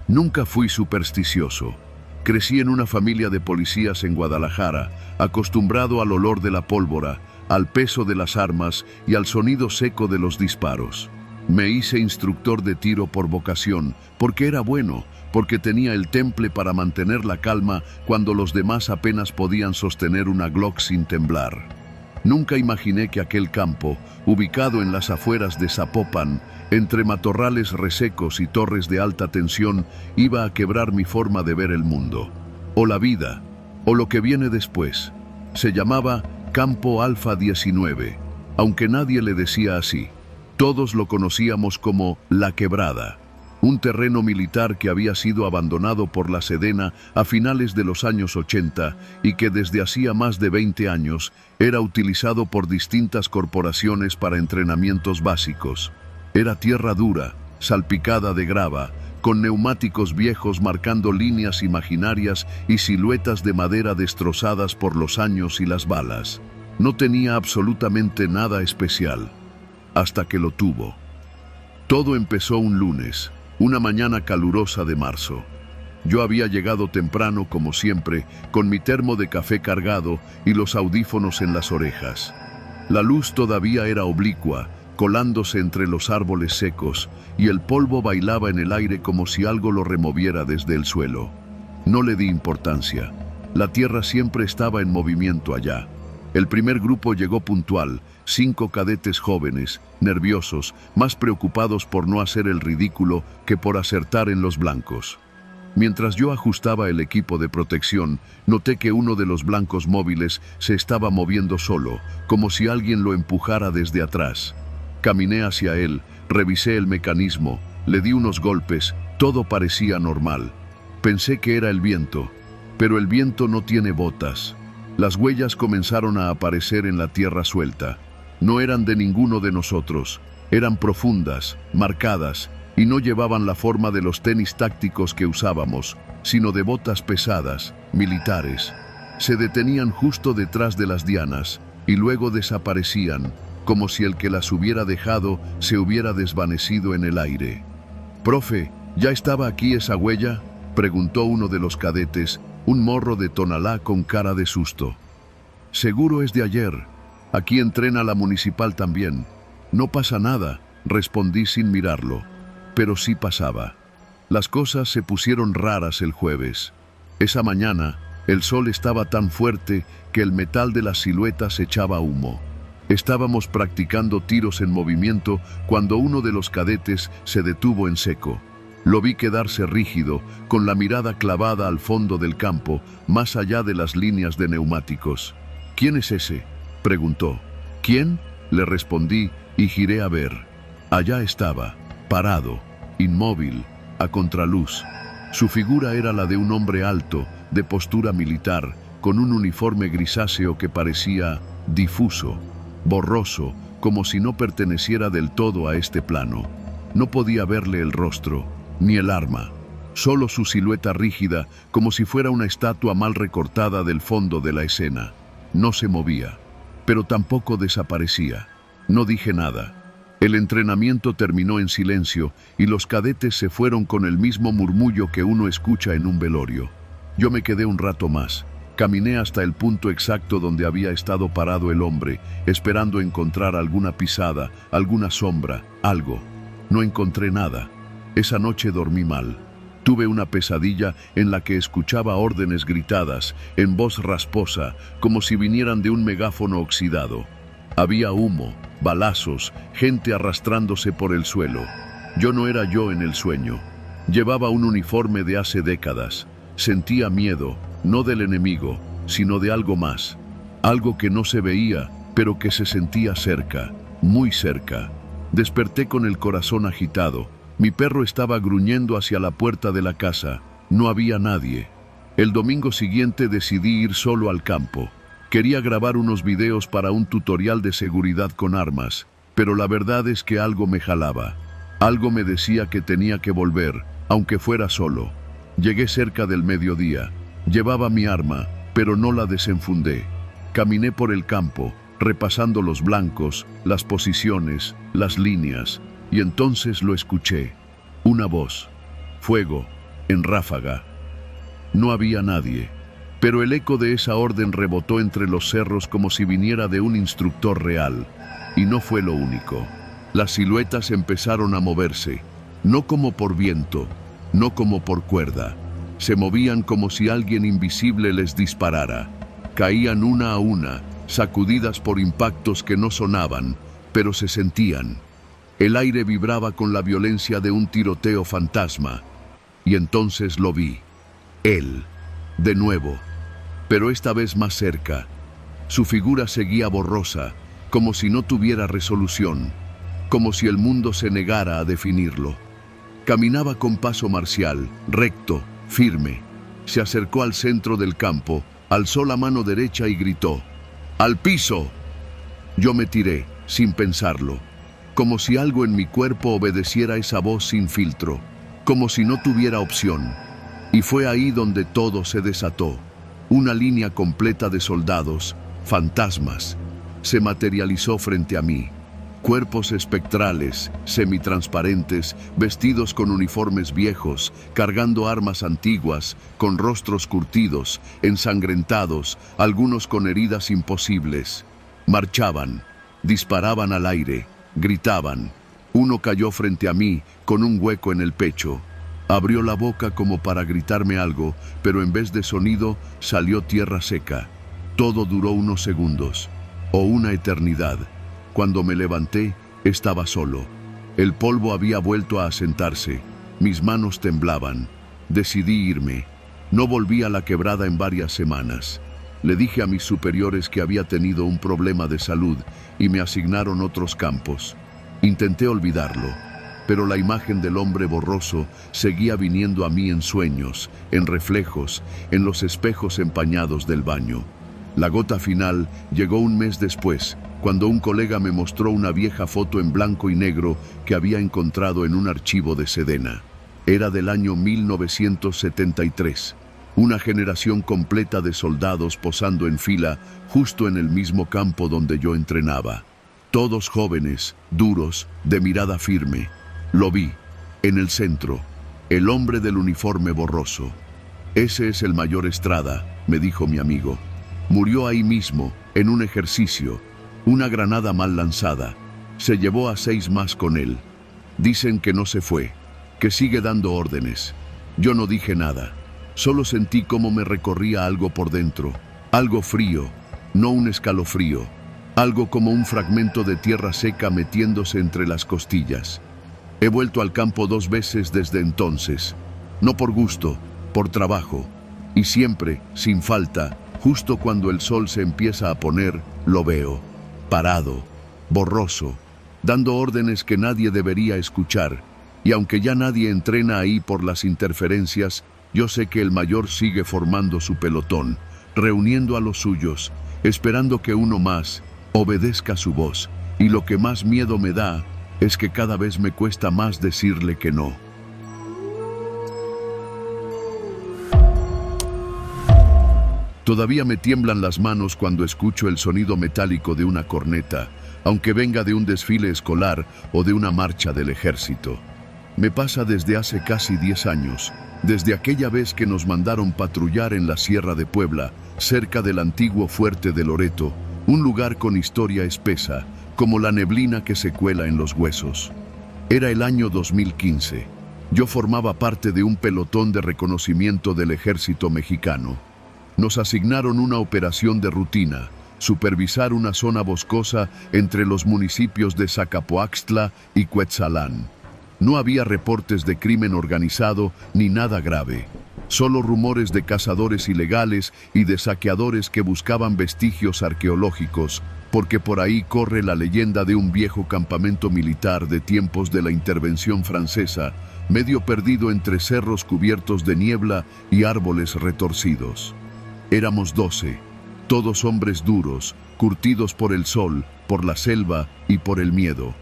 Nunca fui supersticioso. Crecí en una familia de policías en Guadalajara, acostumbrado al olor de la pólvora, al peso de las armas y al sonido seco de los disparos. Me hice instructor de tiro por vocación, porque era bueno, porque tenía el temple para mantener la calma cuando los demás apenas podían sostener una Glock sin temblar. Nunca imaginé que aquel campo, ubicado en las afueras de Zapopan, entre matorrales resecos y torres de alta tensión, iba a quebrar mi forma de ver el mundo, o la vida, o lo que viene después. Se llamaba Campo Alfa 19, aunque nadie le decía así. Todos lo conocíamos como La Quebrada, un terreno militar que había sido abandonado por la Sedena a finales de los años 80 y que desde hacía más de 20 años era utilizado por distintas corporaciones para entrenamientos básicos. Era tierra dura, salpicada de grava, con neumáticos viejos marcando líneas imaginarias y siluetas de madera destrozadas por los años y las balas. No tenía absolutamente nada especial, hasta que lo tuvo. Todo empezó un lunes, una mañana calurosa de marzo. Yo había llegado temprano, como siempre, con mi termo de café cargado y los audífonos en las orejas. La luz todavía era oblicua, colándose entre los árboles secos, y el polvo bailaba en el aire como si algo lo removiera desde el suelo. No le di importancia. La tierra siempre estaba en movimiento allá. El primer grupo llegó puntual, 5 cadetes jóvenes, nerviosos, más preocupados por no hacer el ridículo que por acertar en los blancos. Mientras yo ajustaba el equipo de protección, noté que uno de los blancos móviles se estaba moviendo solo, como si alguien lo empujara desde atrás. Caminé hacia él, revisé el mecanismo, le di unos golpes, todo parecía normal. Pensé que era el viento, pero el viento no tiene botas. Las huellas comenzaron a aparecer en la tierra suelta. No eran de ninguno de nosotros, eran profundas, marcadas, y no llevaban la forma de los tenis tácticos que usábamos, sino de botas pesadas, militares. Se detenían justo detrás de las dianas, y luego desaparecían, como si el que las hubiera dejado se hubiera desvanecido en el aire. «Profe, ¿ya estaba aquí esa huella?», preguntó uno de los cadetes, un morro de Tonalá con cara de susto. «Seguro es de ayer. Aquí entrena la municipal también. No pasa nada», respondí sin mirarlo. Pero sí pasaba. Las cosas se pusieron raras el jueves. Esa mañana, el sol estaba tan fuerte que el metal de las siluetas echaba humo. Estábamos practicando tiros en movimiento cuando uno de los cadetes se detuvo en seco. Lo vi quedarse rígido, con la mirada clavada al fondo del campo, más allá de las líneas de neumáticos. «¿Quién es ese?», preguntó. «¿Quién?», le respondí y giré a ver. Allá estaba, parado, inmóvil, a contraluz. Su figura era la de un hombre alto, de postura militar, con un uniforme grisáceo que parecía difuso, borroso, como si no perteneciera del todo a este plano. No podía verle el rostro, ni el arma, solo su silueta rígida, como si fuera una estatua mal recortada del fondo de la escena. No se movía, pero tampoco desaparecía. No dije nada. El entrenamiento terminó en silencio y los cadetes se fueron con el mismo murmullo que uno escucha en un velorio. Yo me quedé un rato más. Caminé hasta el punto exacto donde había estado parado el hombre, esperando encontrar alguna pisada, alguna sombra, algo. No encontré nada. Esa noche dormí mal. Tuve una pesadilla en la que escuchaba órdenes gritadas, en voz rasposa, como si vinieran de un megáfono oxidado. Había humo, balazos, gente arrastrándose por el suelo. Yo no era yo en el sueño. Llevaba un uniforme de hace décadas. Sentía miedo, no del enemigo, sino de algo más. Algo que no se veía, pero que se sentía cerca, muy cerca. Desperté con el corazón agitado. Mi perro estaba gruñendo hacia la puerta de la casa. No había nadie. El domingo siguiente decidí ir solo al campo. Quería grabar unos videos para un tutorial de seguridad con armas, pero la verdad es que algo me jalaba. Algo me decía que tenía que volver, aunque fuera solo. Llegué cerca del mediodía. Llevaba mi arma, pero no la desenfundé. Caminé por el campo, repasando los blancos, las posiciones, las líneas, y entonces lo escuché. Una voz. «Fuego, en ráfaga. No había nadie, pero el eco de esa orden rebotó entre los cerros como si viniera de un instructor real. Y no fue lo único. Las siluetas empezaron a moverse, no como por viento, no como por cuerda. Se movían como si alguien invisible les disparara. Caían una a una, sacudidas por impactos que no sonaban, pero se sentían. El aire vibraba con la violencia de un tiroteo fantasma. Y entonces lo vi. Él, de nuevo, pero esta vez más cerca. Su figura seguía borrosa, como si no tuviera resolución, como si el mundo se negara a definirlo. Caminaba con paso marcial, recto, firme. Se acercó al centro del campo, alzó la mano derecha y gritó: ¡al piso! Yo me tiré, sin pensarlo, como si algo en mi cuerpo obedeciera esa voz sin filtro, como si no tuviera opción. Y fue ahí donde todo se desató. Una línea completa de soldados, fantasmas, se materializó frente a mí. Cuerpos espectrales, semitransparentes, vestidos con uniformes viejos, cargando armas antiguas, con rostros curtidos, ensangrentados, algunos con heridas imposibles. Marchaban, disparaban al aire, gritaban. Uno cayó frente a mí, con un hueco en el pecho. Abrió la boca como para gritarme algo, pero en vez de sonido, salió tierra seca. Todo duró unos segundos, o una eternidad. Cuando me levanté, estaba solo. El polvo había vuelto a asentarse. Mis manos temblaban. Decidí irme. No volví a la quebrada en varias semanas. Le dije a mis superiores que había tenido un problema de salud y me asignaron otros campos. Intenté olvidarlo, pero la imagen del hombre borroso seguía viniendo a mí en sueños, en reflejos, en los espejos empañados del baño. La gota final llegó un mes después, cuando un colega me mostró una vieja foto en blanco y negro que había encontrado en un archivo de Sedena. Era del año 1973, una generación completa de soldados posando en fila justo en el mismo campo donde yo entrenaba. Todos jóvenes, duros, de mirada firme. Lo vi, en el centro, el hombre del uniforme borroso. Ese es el mayor Estrada, me dijo mi amigo. Murió ahí mismo, en un ejercicio. Una granada mal lanzada. Se llevó a 6 más con él. Dicen que no se fue, que sigue dando órdenes. Yo no dije nada. Solo sentí cómo me recorría algo por dentro. Algo frío, no un escalofrío. Algo como un fragmento de tierra seca metiéndose entre las costillas. He vuelto al campo 2 veces desde entonces. No por gusto, por trabajo. Y siempre, sin falta, justo cuando el sol se empieza a poner, lo veo. Parado, borroso, dando órdenes que nadie debería escuchar. Y aunque ya nadie entrena ahí por las interferencias, yo sé que el mayor sigue formando su pelotón, reuniendo a los suyos, esperando que uno más obedezca su voz. Y lo que más miedo me da es que cada vez me cuesta más decirle que no. Todavía me tiemblan las manos cuando escucho el sonido metálico de una corneta, aunque venga de un desfile escolar o de una marcha del ejército. Me pasa desde hace casi 10 años, desde aquella vez que nos mandaron patrullar en la Sierra de Puebla, cerca del antiguo fuerte de Loreto, un lugar con historia espesa, como la neblina que se cuela en los huesos. Era el año 2015. Yo formaba parte de un pelotón de reconocimiento del ejército mexicano. Nos asignaron una operación de rutina, supervisar una zona boscosa entre los municipios de Zacapoaxtla y Cuetzalán. No había reportes de crimen organizado ni nada grave, solo rumores de cazadores ilegales y de saqueadores que buscaban vestigios arqueológicos, porque por ahí corre la leyenda de un viejo campamento militar de tiempos de la intervención francesa, medio perdido entre cerros cubiertos de niebla y árboles retorcidos. Éramos 12, todos hombres duros, curtidos por el sol, por la selva y por el miedo.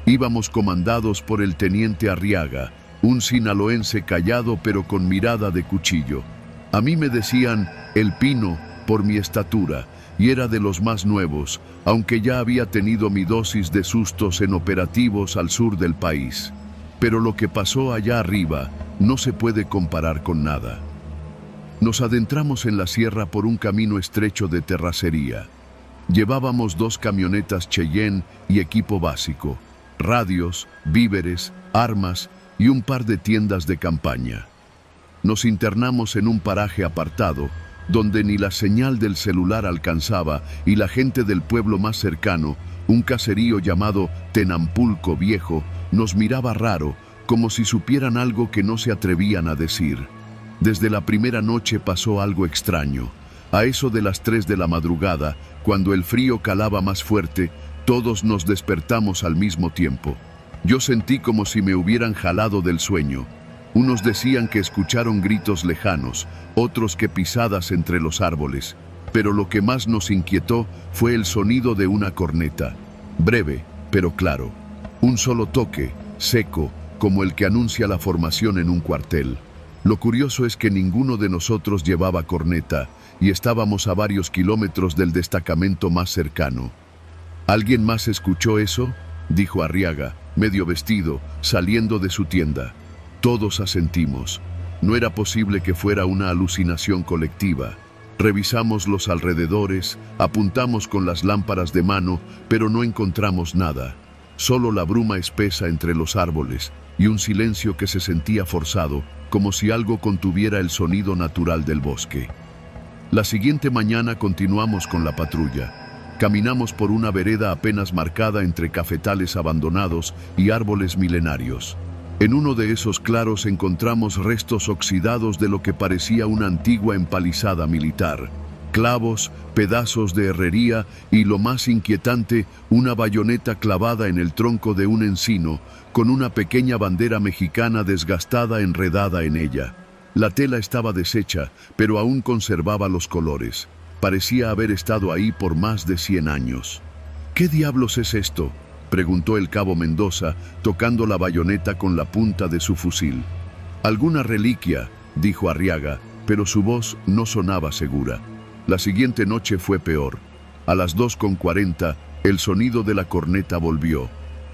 Íbamos comandados por el teniente Arriaga, un sinaloense callado pero con mirada de cuchillo. A mí me decían El Pino por mi estatura, y era de los más nuevos, aunque ya había tenido mi dosis de sustos en operativos al sur del país. pero lo que pasó allá arriba no se puede comparar con nada. Nos adentramos en la sierra por un camino estrecho de terracería. Llevábamos 2 camionetas Cheyenne y equipo básico, radios, víveres, armas y un par de tiendas de campaña. Nos internamos en un paraje apartado, donde ni la señal del celular alcanzaba y la gente del pueblo más cercano, un caserío llamado Tenampulco Viejo, nos miraba raro, como si supieran algo que no se atrevían a decir. Desde la primera noche pasó algo extraño. A eso de las 3 de la madrugada, cuando el frío calaba más fuerte, todos nos despertamos al mismo tiempo. Yo sentí como si me hubieran jalado del sueño. Unos decían que escucharon gritos lejanos, otros que pisadas entre los árboles. Pero lo que más nos inquietó fue el sonido de una corneta. Breve, pero claro. Un solo toque, seco, como el que anuncia la formación en un cuartel. Lo curioso es que ninguno de nosotros llevaba corneta y estábamos a varios kilómetros del destacamento más cercano. ¿Alguien más escuchó eso?, dijo Arriaga, medio vestido, saliendo de su tienda. Todos asentimos. No era posible que fuera una alucinación colectiva. Revisamos los alrededores, apuntamos con las lámparas de mano, pero no encontramos nada. Solo la bruma espesa entre los árboles y un silencio que se sentía forzado, como si algo contuviera el sonido natural del bosque. La siguiente mañana continuamos con la patrulla. Caminamos por una vereda apenas marcada entre cafetales abandonados y árboles milenarios. En uno de esos claros encontramos restos oxidados de lo que parecía una antigua empalizada militar. Clavos, pedazos de herrería y, lo más inquietante, una bayoneta clavada en el tronco de un encino, con una pequeña bandera mexicana desgastada enredada en ella. La tela estaba deshecha, pero aún conservaba los colores. Parecía haber estado ahí por más de 100 años. ¿Qué diablos es esto?, preguntó el cabo Mendoza, tocando la bayoneta con la punta de su fusil. «Alguna reliquia», dijo Arriaga, pero su voz no sonaba segura. La siguiente noche fue peor. A las 2:40, el sonido de la corneta volvió.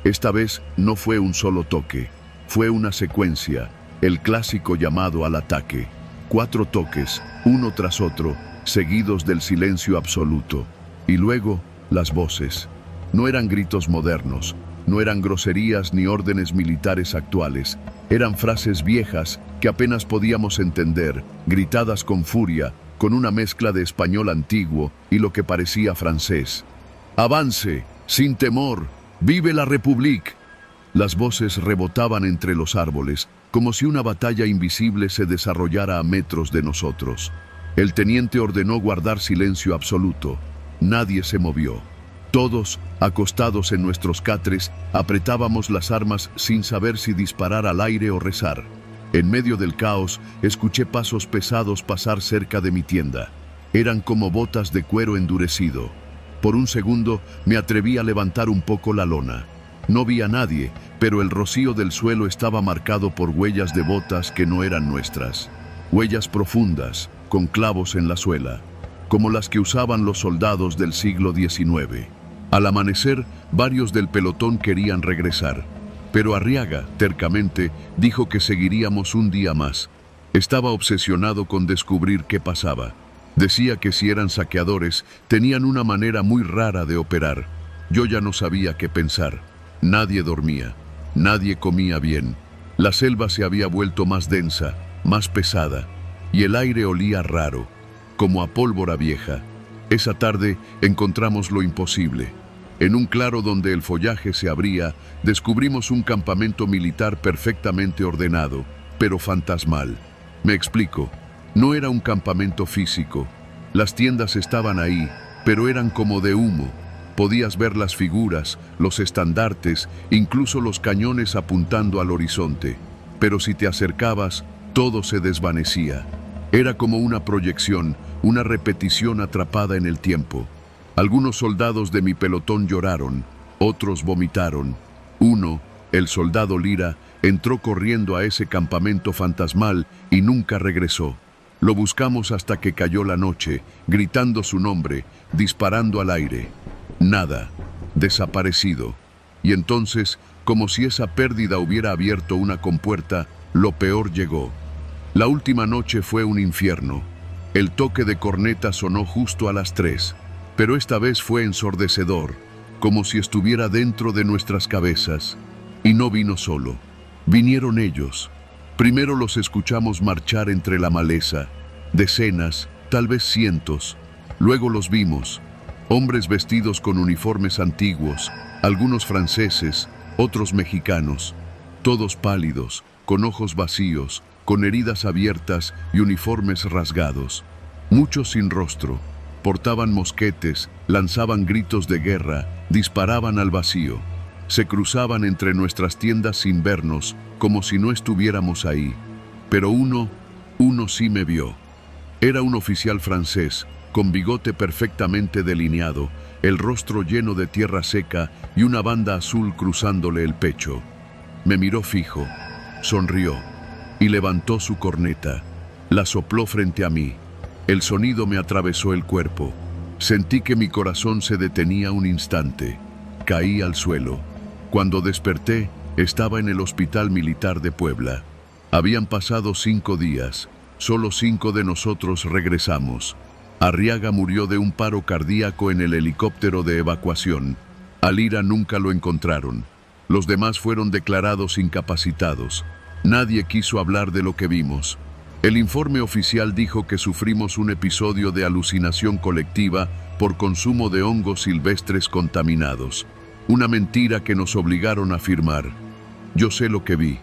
Esta vez no fue un solo toque, fue una secuencia, el clásico llamado al ataque. 4 toques, uno tras otro, seguidos del silencio absoluto. Y luego, las voces. No eran gritos modernos, no eran groserías ni órdenes militares actuales. Eran frases viejas que apenas podíamos entender, gritadas con furia, con una mezcla de español antiguo y lo que parecía francés. «Avance, sin temor, vive la República». Las voces rebotaban entre los árboles, como si una batalla invisible se desarrollara a metros de nosotros. El teniente ordenó guardar silencio absoluto. Nadie se movió. Todos, acostados en nuestros catres, apretábamos las armas sin saber si disparar al aire o rezar. En medio del caos, escuché pasos pesados pasar cerca de mi tienda. Eran como botas de cuero endurecido. Por un segundo, me atreví a levantar un poco la lona. No vi a nadie, pero el rocío del suelo estaba marcado por huellas de botas que no eran nuestras. Huellas profundas, con clavos en la suela, como las que usaban los soldados del siglo XIX. Al amanecer, varios del pelotón querían regresar, pero Arriaga, tercamente, dijo que seguiríamos un día más. Estaba obsesionado con descubrir qué pasaba. Decía que si eran saqueadores, tenían una manera muy rara de operar. Yo ya no sabía qué pensar. Nadie dormía, nadie comía bien. La selva se había vuelto más densa, más pesada, y el aire olía raro, como a pólvora vieja. Esa tarde encontramos lo imposible. En un claro donde el follaje se abría, descubrimos un campamento militar perfectamente ordenado, pero fantasmal. Me explico. No era un campamento físico. Las tiendas estaban ahí, pero eran como de humo. Podías ver las figuras, los estandartes, incluso los cañones apuntando al horizonte. Pero si te acercabas, todo se desvanecía. Era como una proyección, una repetición atrapada en el tiempo. Algunos soldados de mi pelotón lloraron, otros vomitaron. Uno, el soldado Lira, entró corriendo a ese campamento fantasmal y nunca regresó. Lo buscamos hasta que cayó la noche, gritando su nombre, disparando al aire. Nada, desaparecido. Y entonces, como si esa pérdida hubiera abierto una compuerta, lo peor llegó. La última noche fue un infierno. El toque de corneta sonó justo a las 3, pero esta vez fue ensordecedor, como si estuviera dentro de nuestras cabezas. Y no vino solo. Vinieron ellos. Primero los escuchamos marchar entre la maleza, decenas, tal vez cientos. Luego los vimos, hombres vestidos con uniformes antiguos, algunos franceses, otros mexicanos, todos pálidos, con ojos vacíos, con heridas abiertas y uniformes rasgados. Muchos sin rostro, portaban mosquetes, lanzaban gritos de guerra, disparaban al vacío. Se cruzaban entre nuestras tiendas sin vernos, como si no estuviéramos ahí. Pero uno sí me vio. Era un oficial francés, con bigote perfectamente delineado, el rostro lleno de tierra seca y una banda azul cruzándole el pecho. Me miró fijo, sonrió y levantó su corneta. La sopló frente a mí. El sonido me atravesó el cuerpo. Sentí que mi corazón se detenía un instante. Caí al suelo. Cuando desperté, estaba en el Hospital Militar de Puebla. Habían pasado 5 días. Solo 5 de nosotros regresamos. Arriaga murió de un paro cardíaco en el helicóptero de evacuación. A Lira nunca lo encontraron. Los demás fueron declarados incapacitados. Nadie quiso hablar de lo que vimos. El informe oficial dijo que sufrimos un episodio de alucinación colectiva por consumo de hongos silvestres contaminados. Una mentira que nos obligaron a firmar. Yo sé lo que vi.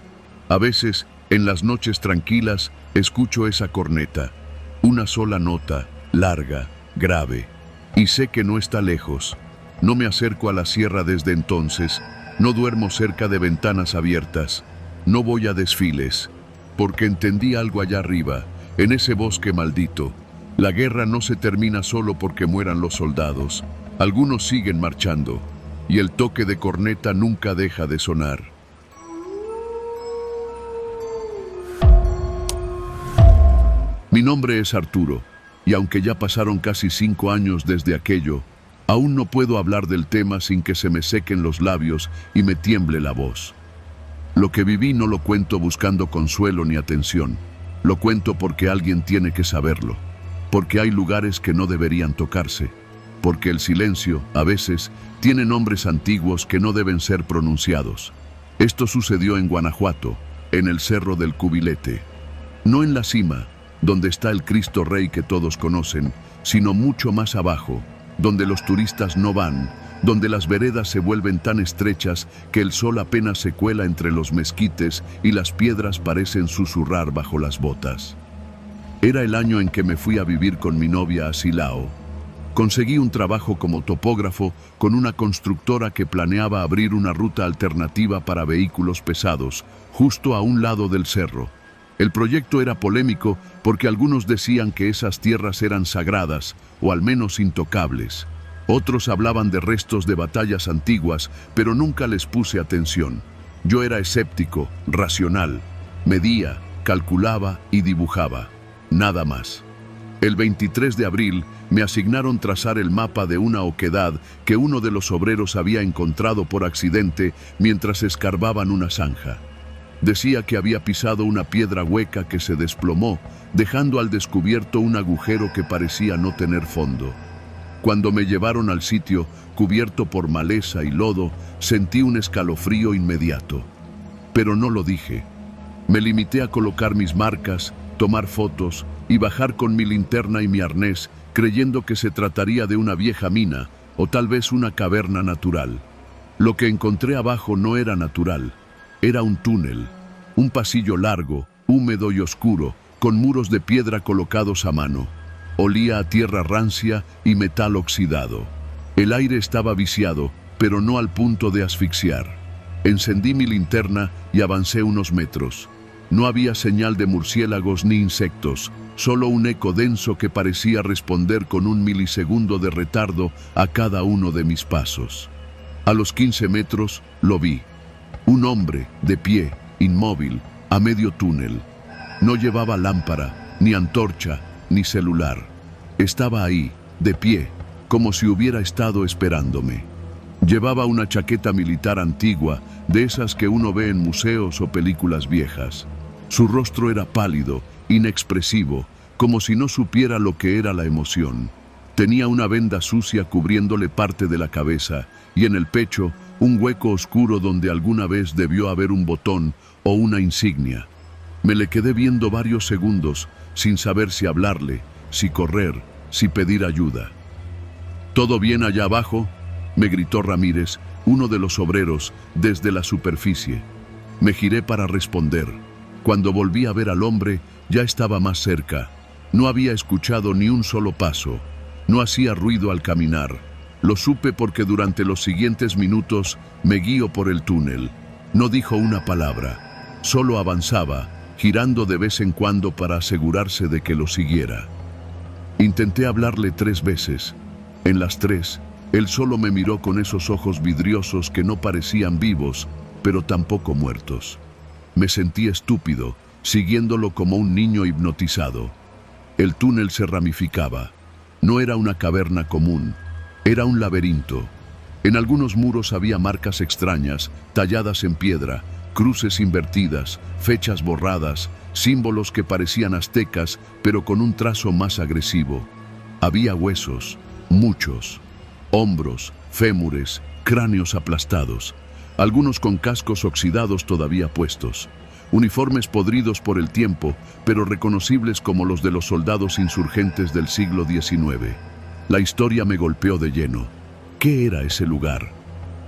A veces, en las noches tranquilas, escucho esa corneta. Una sola nota, larga, grave. Y sé que no está lejos. No me acerco a la sierra desde entonces. No duermo cerca de ventanas abiertas. No voy a desfiles. Porque entendí algo allá arriba, en ese bosque maldito. La guerra no se termina solo porque mueran los soldados. Algunos siguen marchando. Y el toque de corneta nunca deja de sonar. Mi nombre es Arturo, y aunque ya pasaron casi 5 años desde aquello, aún no puedo hablar del tema sin que se me sequen los labios y me tiemble la voz. Lo que viví no lo cuento buscando consuelo ni atención. Lo cuento porque alguien tiene que saberlo. Porque hay lugares que no deberían tocarse. Porque el silencio, a veces, tiene nombres antiguos que no deben ser pronunciados. Esto sucedió en Guanajuato, en el Cerro del Cubilete. No en la cima, donde está el Cristo Rey que todos conocen, sino mucho más abajo, donde los turistas no van, donde las veredas se vuelven tan estrechas que el sol apenas se cuela entre los mezquites y las piedras parecen susurrar bajo las botas. Era el año en que me fui a vivir con mi novia a Silao. Conseguí un trabajo como topógrafo con una constructora que planeaba abrir una ruta alternativa para vehículos pesados, justo a un lado del cerro. El proyecto era polémico porque algunos decían que esas tierras eran sagradas, o al menos intocables. Otros hablaban de restos de batallas antiguas, pero nunca les puse atención. Yo era escéptico, racional. Medía, calculaba y dibujaba. Nada más. El 23 de abril me asignaron trazar el mapa de una oquedad que uno de los obreros había encontrado por accidente mientras escarbaban una zanja. Decía que había pisado una piedra hueca que se desplomó, dejando al descubierto un agujero que parecía no tener fondo. Cuando me llevaron al sitio, cubierto por maleza y lodo, sentí un escalofrío inmediato. Pero no lo dije. Me limité a colocar mis marcas, tomar fotos y bajar con mi linterna y mi arnés, creyendo que se trataría de una vieja mina o tal vez una caverna natural. Lo que encontré abajo no era natural. Era un túnel, un pasillo largo, húmedo y oscuro, con muros de piedra colocados a mano. Olía a tierra rancia y metal oxidado. El aire estaba viciado, pero no al punto de asfixiar. Encendí mi linterna y avancé unos metros. No había señal de murciélagos ni insectos, solo un eco denso que parecía responder con 1 milisegundo de retardo a cada uno de mis pasos. A los 15 metros lo vi. Un hombre, de pie, inmóvil, a medio túnel. No llevaba lámpara, ni antorcha, ni celular. Estaba ahí, de pie, como si hubiera estado esperándome. Llevaba una chaqueta militar antigua, de esas que uno ve en museos o películas viejas. Su rostro era pálido, inexpresivo, como si no supiera lo que era la emoción. Tenía una venda sucia cubriéndole parte de la cabeza y en el pecho un hueco oscuro donde alguna vez debió haber un botón o una insignia. Me le quedé viendo varios segundos sin saber si hablarle, si correr, si pedir ayuda. ¿Todo bien allá abajo?, me gritó Ramírez, uno de los obreros, desde la superficie. Me giré para responder. Cuando volví a ver al hombre, ya estaba más cerca. No había escuchado ni un solo paso. No hacía ruido al caminar. Lo supe porque durante los siguientes minutos me guío por el túnel. No dijo una palabra. Solo avanzaba, girando de vez en cuando para asegurarse de que lo siguiera. Intenté hablarle 3 veces. En las 3, él solo me miró con esos ojos vidriosos que no parecían vivos, pero tampoco muertos. Me sentí estúpido, siguiéndolo como un niño hipnotizado. El túnel se ramificaba. No era una caverna común, era un laberinto. En algunos muros había marcas extrañas, talladas en piedra, cruces invertidas, fechas borradas, símbolos que parecían aztecas, pero con un trazo más agresivo. Había huesos, muchos. Hombros, fémures, cráneos aplastados, algunos con cascos oxidados todavía puestos, uniformes podridos por el tiempo, pero reconocibles como los de los soldados insurgentes del siglo XIX. La historia me golpeó de lleno. ¿Qué era ese lugar?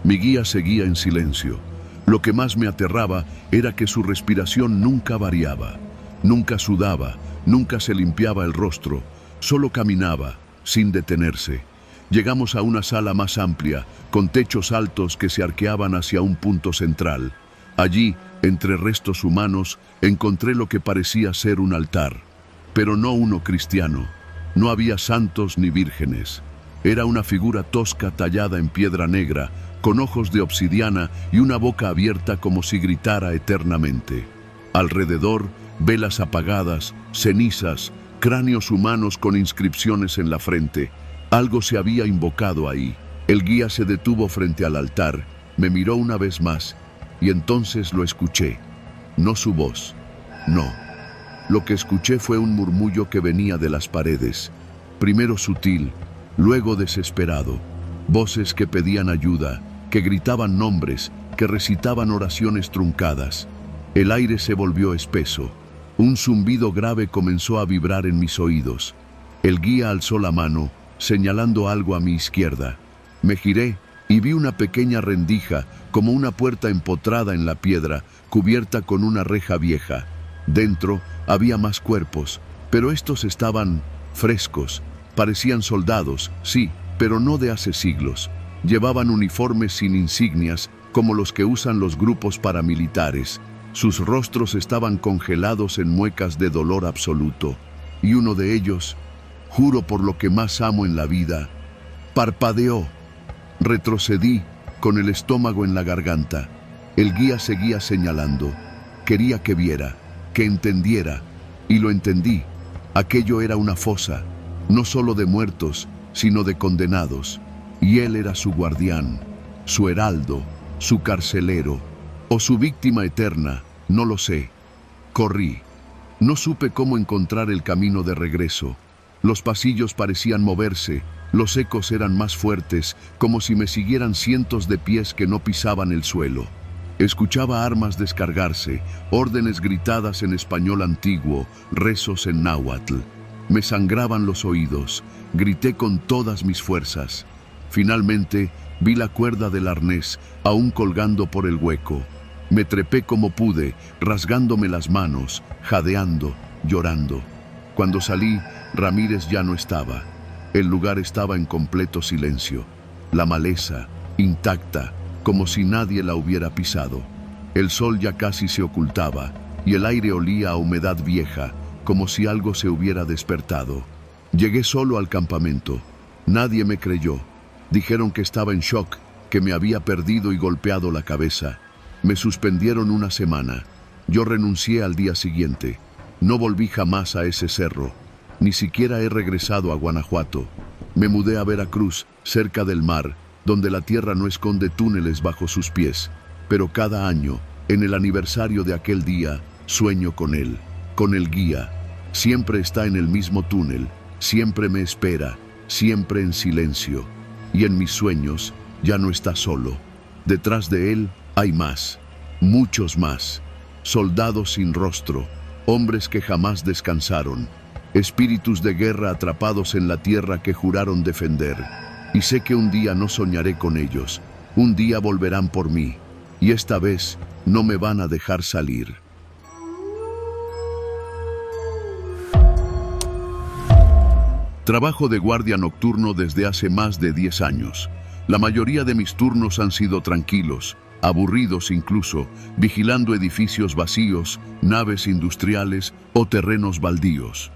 Mi guía seguía en silencio. Lo que más me aterraba era que su respiración nunca variaba, nunca sudaba, nunca se limpiaba el rostro, solo caminaba, sin detenerse. Llegamos a una sala más amplia, con techos altos que se arqueaban hacia un punto central. Allí, entre restos humanos, encontré lo que parecía ser un altar, pero no uno cristiano. No había santos ni vírgenes. Era una figura tosca tallada en piedra negra, con ojos de obsidiana y una boca abierta como si gritara eternamente. Alrededor, velas apagadas, cenizas, cráneos humanos con inscripciones en la frente. Algo se había invocado ahí. El guía se detuvo frente al altar, me miró una vez más, y entonces lo escuché. No su voz, no. Lo que escuché fue un murmullo que venía de las paredes, primero sutil, luego desesperado. Voces que pedían ayuda, que gritaban nombres, que recitaban oraciones truncadas. El aire se volvió espeso. Un zumbido grave comenzó a vibrar en mis oídos. El guía alzó la mano, señalando algo a mi izquierda. Me giré y vi una pequeña rendija, como una puerta empotrada en la piedra, cubierta con una reja vieja. Dentro había más cuerpos, pero estos estaban frescos. Parecían soldados, sí, pero no de hace siglos. Llevaban uniformes sin insignias, como los que usan los grupos paramilitares. Sus rostros estaban congelados en muecas de dolor absoluto. Y uno de ellos, juro por lo que más amo en la vida, parpadeó. Retrocedí, con el estómago en la garganta. El guía seguía señalando. Quería que viera, que entendiera, y lo entendí. Aquello era una fosa, no solo de muertos, sino de condenados. Y él era su guardián, su heraldo, su carcelero, o su víctima eterna, no lo sé. Corrí. No supe cómo encontrar el camino de regreso. Los pasillos parecían moverse, los ecos eran más fuertes, como si me siguieran cientos de pies que no pisaban el suelo. Escuchaba armas descargarse, órdenes gritadas en español antiguo, rezos en náhuatl. Me sangraban los oídos, grité con todas mis fuerzas. Finalmente, vi la cuerda del arnés, aún colgando por el hueco. Me trepé como pude, rasgándome las manos, jadeando, llorando. Cuando salí, Ramírez ya no estaba. El lugar estaba en completo silencio. La maleza, intacta, como si nadie la hubiera pisado. El sol ya casi se ocultaba, y el aire olía a humedad vieja, como si algo se hubiera despertado. Llegué solo al campamento. Nadie me creyó. Dijeron que estaba en shock, que me había perdido y golpeado la cabeza. Me suspendieron una semana. Yo renuncié al día siguiente. No volví jamás a ese cerro. Ni siquiera he regresado a Guanajuato. Me mudé a Veracruz, cerca del mar, donde la tierra no esconde túneles bajo sus pies, pero cada año, en el aniversario de aquel día, sueño con él, con el guía. Siempre está en el mismo túnel, siempre me espera, siempre en silencio. Y en mis sueños ya no está solo. Detrás de él hay más, muchos más. Soldados sin rostro, hombres que jamás descansaron, espíritus de guerra atrapados en la tierra que juraron defender. Y sé que un día no soñaré con ellos, un día volverán por mí, y esta vez no me van a dejar salir. Trabajo de guardia nocturno desde hace más de 10 años. La mayoría de mis turnos han sido tranquilos, aburridos incluso, vigilando edificios vacíos, naves industriales o terrenos baldíos.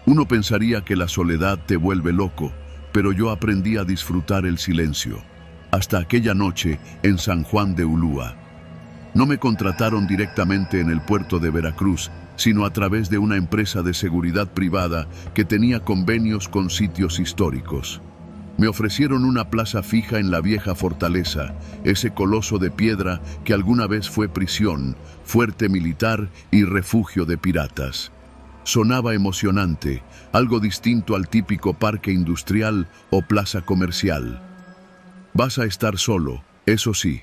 Uno pensaría que la soledad te vuelve loco, pero yo aprendí a disfrutar el silencio. Hasta aquella noche en San Juan de Ulúa. No me contrataron directamente en el puerto de Veracruz, sino a través de una empresa de seguridad privada que tenía convenios con sitios históricos. Me ofrecieron una plaza fija en la vieja fortaleza, ese coloso de piedra que alguna vez fue prisión, fuerte militar y refugio de piratas. Sonaba emocionante, algo distinto al típico parque industrial o plaza comercial. Vas a estar solo, eso sí.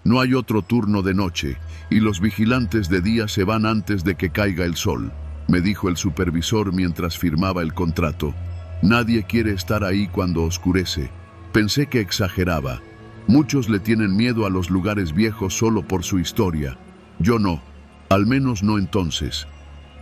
No hay otro turno de noche, y los vigilantes de día se van antes de que caiga el sol, me dijo el supervisor mientras firmaba el contrato. Nadie quiere estar ahí cuando oscurece. Pensé que exageraba. Muchos le tienen miedo a los lugares viejos solo por su historia. Yo no, al menos no entonces.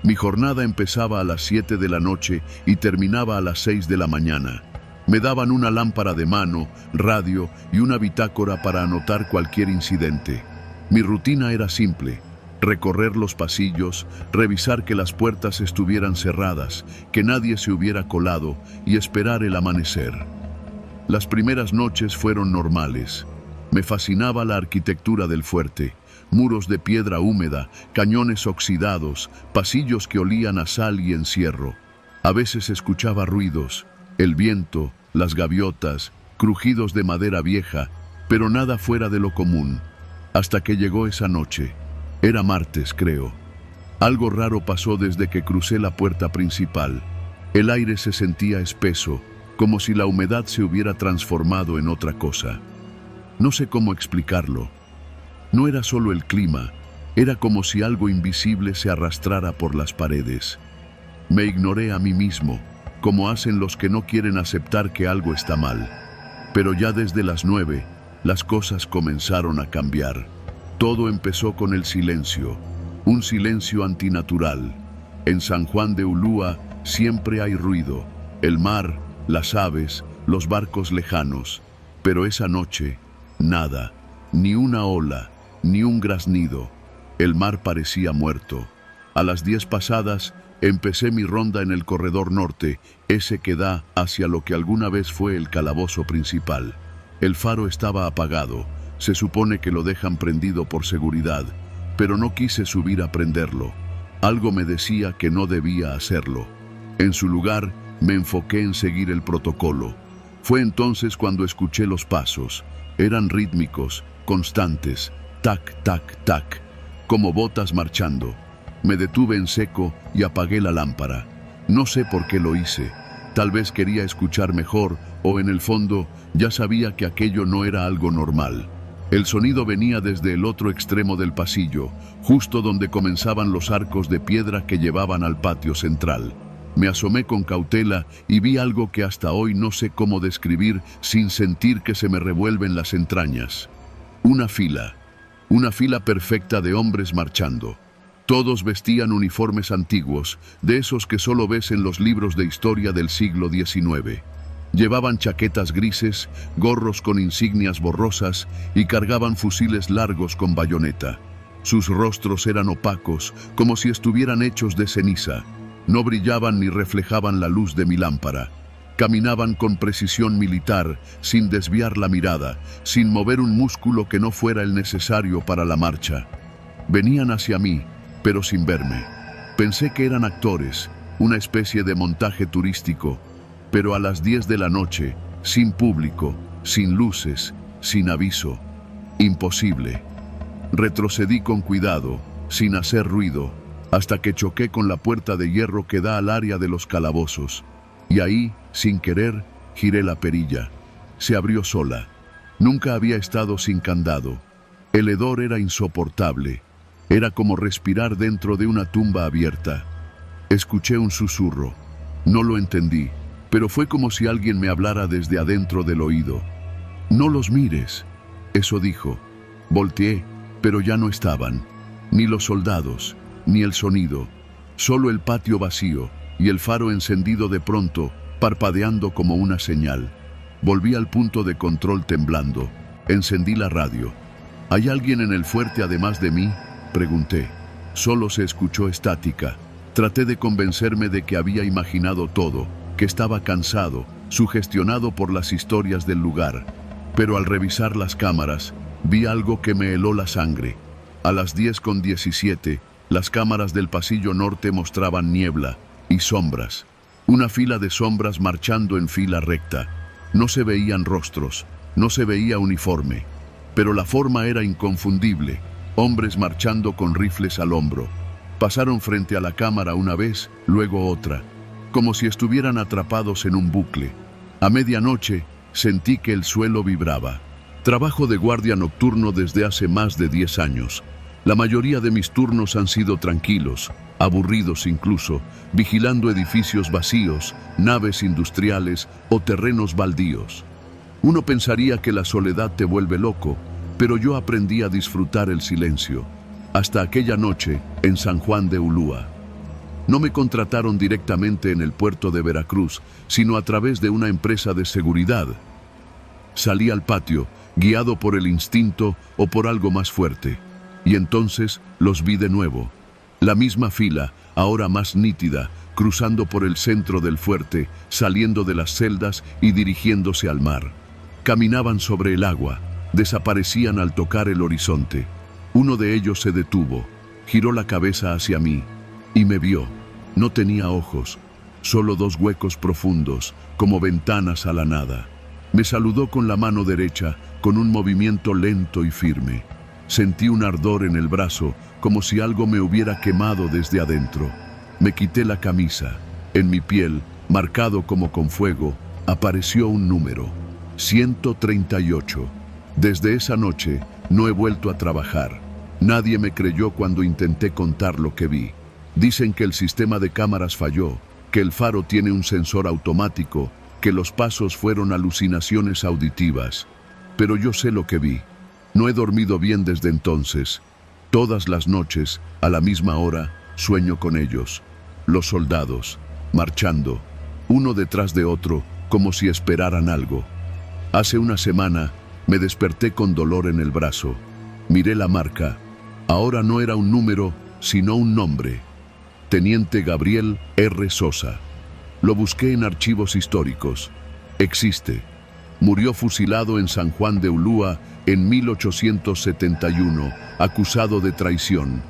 Mi jornada empezaba a las 7 de la noche y terminaba a las 6 de la mañana. Me daban una lámpara de mano, radio y una bitácora para anotar cualquier incidente. Mi rutina era simple: recorrer los pasillos, revisar que las puertas estuvieran cerradas, que nadie se hubiera colado y esperar el amanecer. Las primeras noches fueron normales. Me fascinaba la arquitectura del fuerte: muros de piedra húmeda, cañones oxidados, pasillos que olían a sal y encierro. A veces escuchaba ruidos, el viento, las gaviotas, crujidos de madera vieja, pero nada fuera de lo común. Hasta que llegó esa noche. Era martes, creo. Algo raro pasó desde que crucé la puerta principal. El aire se sentía espeso, como si la humedad se hubiera transformado en otra cosa. No sé cómo explicarlo. No era solo el clima, era como si algo invisible se arrastrara por las paredes. Me ignoré a mí mismo, como hacen los que no quieren aceptar que algo está mal. Pero ya desde las 9, las cosas comenzaron a cambiar. Todo empezó con el silencio, un silencio antinatural. En San Juan de Ulúa siempre hay ruido, el mar, las aves, los barcos lejanos. Pero esa noche, nada, ni una ola, ni un graznido. El mar parecía muerto. A las 10 pasadas, empecé mi ronda en el corredor norte, ese que da hacia lo que alguna vez fue el calabozo principal. El faro estaba apagado, se supone que lo dejan prendido por seguridad, pero no quise subir a prenderlo. Algo me decía que no debía hacerlo. En su lugar, me enfoqué en seguir el protocolo. Fue entonces cuando escuché los pasos. Eran rítmicos, constantes, tac, tac, tac, como botas marchando. Me detuve en seco y apagué la lámpara. No sé por qué lo hice. Tal vez quería escuchar mejor, o en el fondo ya sabía que aquello no era algo normal. El sonido venía desde el otro extremo del pasillo, justo donde comenzaban los arcos de piedra que llevaban al patio central. Me asomé con cautela y vi algo que hasta hoy no sé cómo describir sin sentir que se me revuelven las entrañas. Una fila perfecta de hombres marchando. Todos vestían uniformes antiguos, de esos que solo ves en los libros de historia del siglo XIX. Llevaban chaquetas grises, gorros con insignias borrosas y cargaban fusiles largos con bayoneta. Sus rostros eran opacos, como si estuvieran hechos de ceniza. No brillaban ni reflejaban la luz de mi lámpara. Caminaban con precisión militar, sin desviar la mirada, sin mover un músculo que no fuera el necesario para la marcha. Venían hacia mí, pero sin verme. Pensé que eran actores, una especie de montaje turístico, pero a las 10 de la noche, sin público, sin luces, sin aviso. Imposible. Retrocedí con cuidado, sin hacer ruido, hasta que choqué con la puerta de hierro que da al área de los calabozos. Y ahí, sin querer, giré la perilla. Se abrió sola. Nunca había estado sin candado. El hedor era insoportable. Era como respirar dentro de una tumba abierta. Escuché un susurro. No lo entendí, pero fue como si alguien me hablara desde adentro del oído. «No los mires», eso dijo. Volteé, pero ya no estaban. Ni los soldados, ni el sonido. Solo el patio vacío y el faro encendido de pronto, parpadeando como una señal. Volví al punto de control temblando. Encendí la radio. «¿Hay alguien en el fuerte además de mí?», pregunté. Solo se escuchó estática. Traté de convencerme de que había imaginado todo, que estaba cansado, sugestionado por las historias del lugar. Pero al revisar las cámaras, vi algo que me heló la sangre. A las 10:17, las cámaras del pasillo norte mostraban niebla y sombras. Una fila de sombras marchando en fila recta. No se veían rostros, no se veía uniforme, pero la forma era inconfundible. Hombres marchando con rifles al hombro. Pasaron frente a la cámara una vez, luego otra, como si estuvieran atrapados en un bucle. A medianoche, sentí que el suelo vibraba. Trabajo de guardia nocturno desde hace más de 10 años. La mayoría de mis turnos han sido tranquilos, aburridos incluso, vigilando edificios vacíos, naves industriales o terrenos baldíos. Uno pensaría que la soledad te vuelve loco, pero yo aprendí a disfrutar el silencio. Hasta aquella noche, en San Juan de Ulúa. No me contrataron directamente en el puerto de Veracruz, sino a través de una empresa de seguridad. Salí al patio, guiado por el instinto o por algo más fuerte. Y entonces los vi de nuevo. La misma fila, ahora más nítida, cruzando por el centro del fuerte, saliendo de las celdas y dirigiéndose al mar. Caminaban sobre el agua, desaparecían al tocar el horizonte. Uno de ellos se detuvo, giró la cabeza hacia mí y me vio. No tenía ojos, solo 2 huecos profundos, como ventanas a la nada. Me saludó con la mano derecha, con un movimiento lento y firme. Sentí un ardor en el brazo, como si algo me hubiera quemado desde adentro. Me quité la camisa. En mi piel, marcado como con fuego, apareció un número: 138. Desde esa noche, no he vuelto a trabajar. Nadie me creyó cuando intenté contar lo que vi. Dicen que el sistema de cámaras falló, que el faro tiene un sensor automático, que los pasos fueron alucinaciones auditivas. Pero yo sé lo que vi. No he dormido bien desde entonces. Todas las noches, a la misma hora, sueño con ellos. Los soldados, marchando, uno detrás de otro, como si esperaran algo. Hace una semana, me desperté con dolor en el brazo. Miré la marca. Ahora no era un número, sino un nombre. Teniente Gabriel R. Sosa. Lo busqué en archivos históricos. Existe. Murió fusilado en San Juan de Ulúa en 1871, acusado de traición.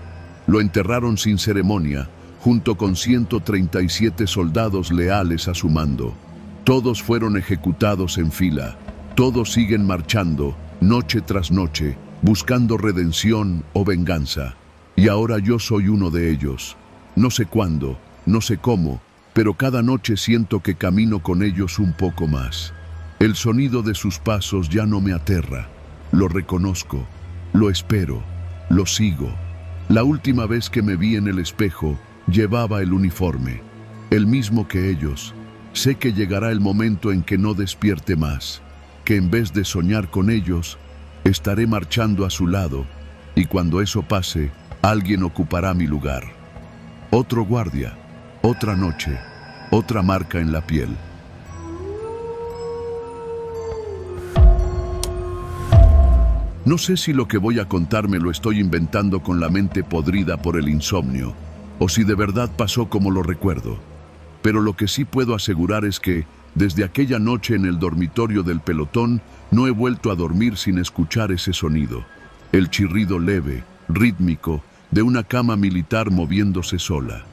Lo enterraron sin ceremonia, junto con 137 soldados leales a su mando. Todos fueron ejecutados en fila. Todos siguen marchando, noche tras noche, buscando redención o venganza. Y ahora yo soy uno de ellos. No sé cuándo, no sé cómo, pero cada noche siento que camino con ellos un poco más. El sonido de sus pasos ya no me aterra. Lo reconozco, lo espero, lo sigo. La última vez que me vi en el espejo, llevaba el uniforme, el mismo que ellos. Sé que llegará el momento en que no despierte más, que en vez de soñar con ellos, estaré marchando a su lado, y cuando eso pase, alguien ocupará mi lugar. Otro guardia, otra noche, otra marca en la piel. No sé si lo que voy a contar me lo estoy inventando con la mente podrida por el insomnio, o si de verdad pasó como lo recuerdo. Pero lo que sí puedo asegurar es que, desde aquella noche en el dormitorio del pelotón, no he vuelto a dormir sin escuchar ese sonido. El chirrido leve, rítmico, de una cama militar moviéndose sola.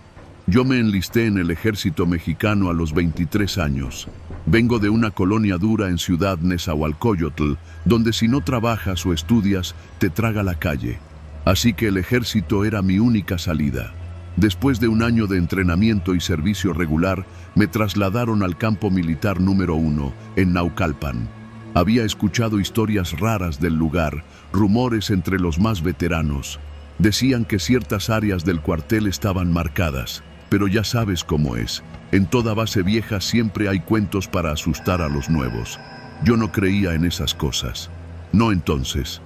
Yo me enlisté en el ejército mexicano a los 23 años. Vengo de una colonia dura en Ciudad Nezahualcóyotl, donde si no trabajas o estudias, te traga la calle. Así que el ejército era mi única salida. Después de un año de entrenamiento y servicio regular, me trasladaron al campo militar número 1, en Naucalpan. Había escuchado historias raras del lugar, rumores entre los más veteranos. Decían que ciertas áreas del cuartel estaban marcadas, pero ya sabes cómo es. En toda base vieja siempre hay cuentos para asustar a los nuevos. Yo no creía en esas cosas. No entonces.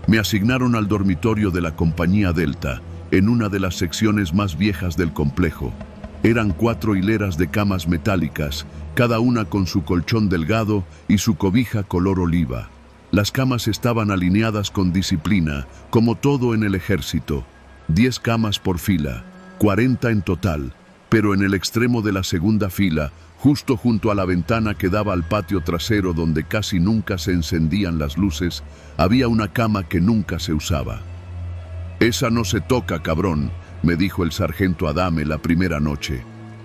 Me asignaron al dormitorio de la compañía Delta, en una de las secciones más viejas del complejo. Eran 4 hileras de camas metálicas, cada una con su colchón delgado y su cobija color oliva. Las camas estaban alineadas con disciplina, como todo en el ejército. 10 camas por fila, 40 en total, pero en el extremo de la segunda fila, justo junto a la ventana que daba al patio trasero donde casi nunca se encendían las luces, había una cama que nunca se usaba. «Esa no se toca, cabrón», me dijo el sargento Adame la primera noche.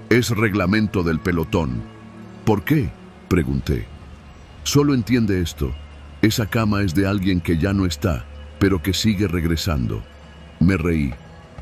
«Es reglamento del pelotón». «¿Por qué?», pregunté. «Solo entiende esto. Esa cama es de alguien que ya no está, pero que sigue regresando». Me reí.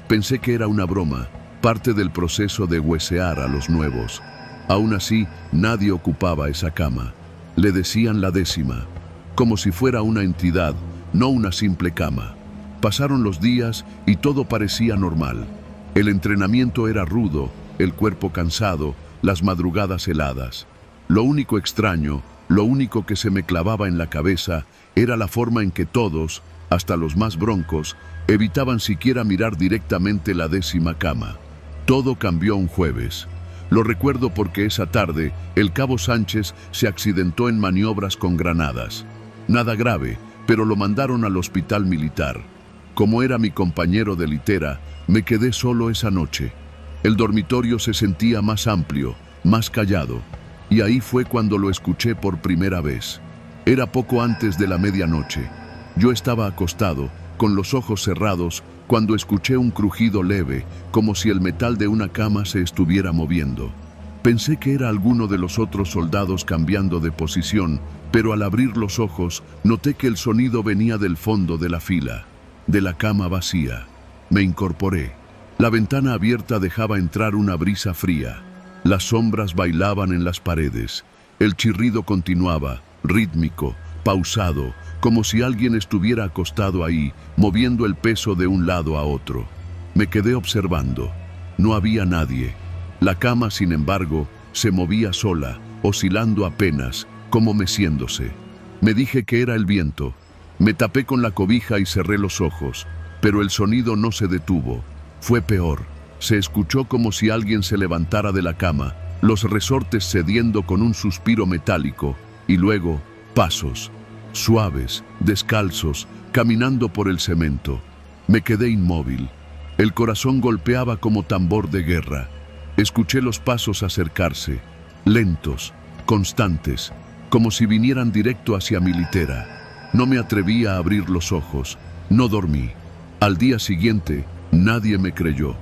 Pensé que era una broma, parte del proceso de huesear a los nuevos. Aún así, nadie ocupaba esa cama. Le decían la 10ª, como si fuera una entidad, no una simple cama. Pasaron los días y todo parecía normal. El entrenamiento era rudo, el cuerpo cansado, las madrugadas heladas. Lo único extraño, lo único que se me clavaba en la cabeza, era la forma en que todos, hasta los más broncos, evitaban siquiera mirar directamente la 10ª cama. Todo cambió un jueves. Lo recuerdo porque esa tarde el cabo Sánchez se accidentó en maniobras con granadas. Nada grave, pero lo mandaron al hospital militar. Como era mi compañero de litera, me quedé solo esa noche. El dormitorio se sentía más amplio, más callado, y ahí fue cuando lo escuché por primera vez. Era poco antes de la medianoche. Yo estaba acostado, con los ojos cerrados, cuando escuché un crujido leve, como si el metal de una cama se estuviera moviendo. Pensé que era alguno de los otros soldados cambiando de posición, pero al abrir los ojos, noté que el sonido venía del fondo de la fila, de la cama vacía. Me incorporé. La ventana abierta dejaba entrar una brisa fría. Las sombras bailaban en las paredes. El chirrido continuaba, rítmico, pausado, como si alguien estuviera acostado ahí, moviendo el peso de un lado a otro. Me quedé observando. No había nadie. La cama, sin embargo, se movía sola, oscilando apenas, como meciéndose. Me dije que era el viento. Me tapé con la cobija y cerré los ojos, pero el sonido no se detuvo. Fue peor. Se escuchó como si alguien se levantara de la cama, los resortes cediendo con un suspiro metálico, y luego, pasos, suaves, descalzos, caminando por el cemento. Me quedé inmóvil. El corazón golpeaba como tambor de guerra. Escuché los pasos acercarse, lentos, constantes, como si vinieran directo hacia mi litera. No me atreví a abrir los ojos. No dormí. Al día siguiente, nadie me creyó.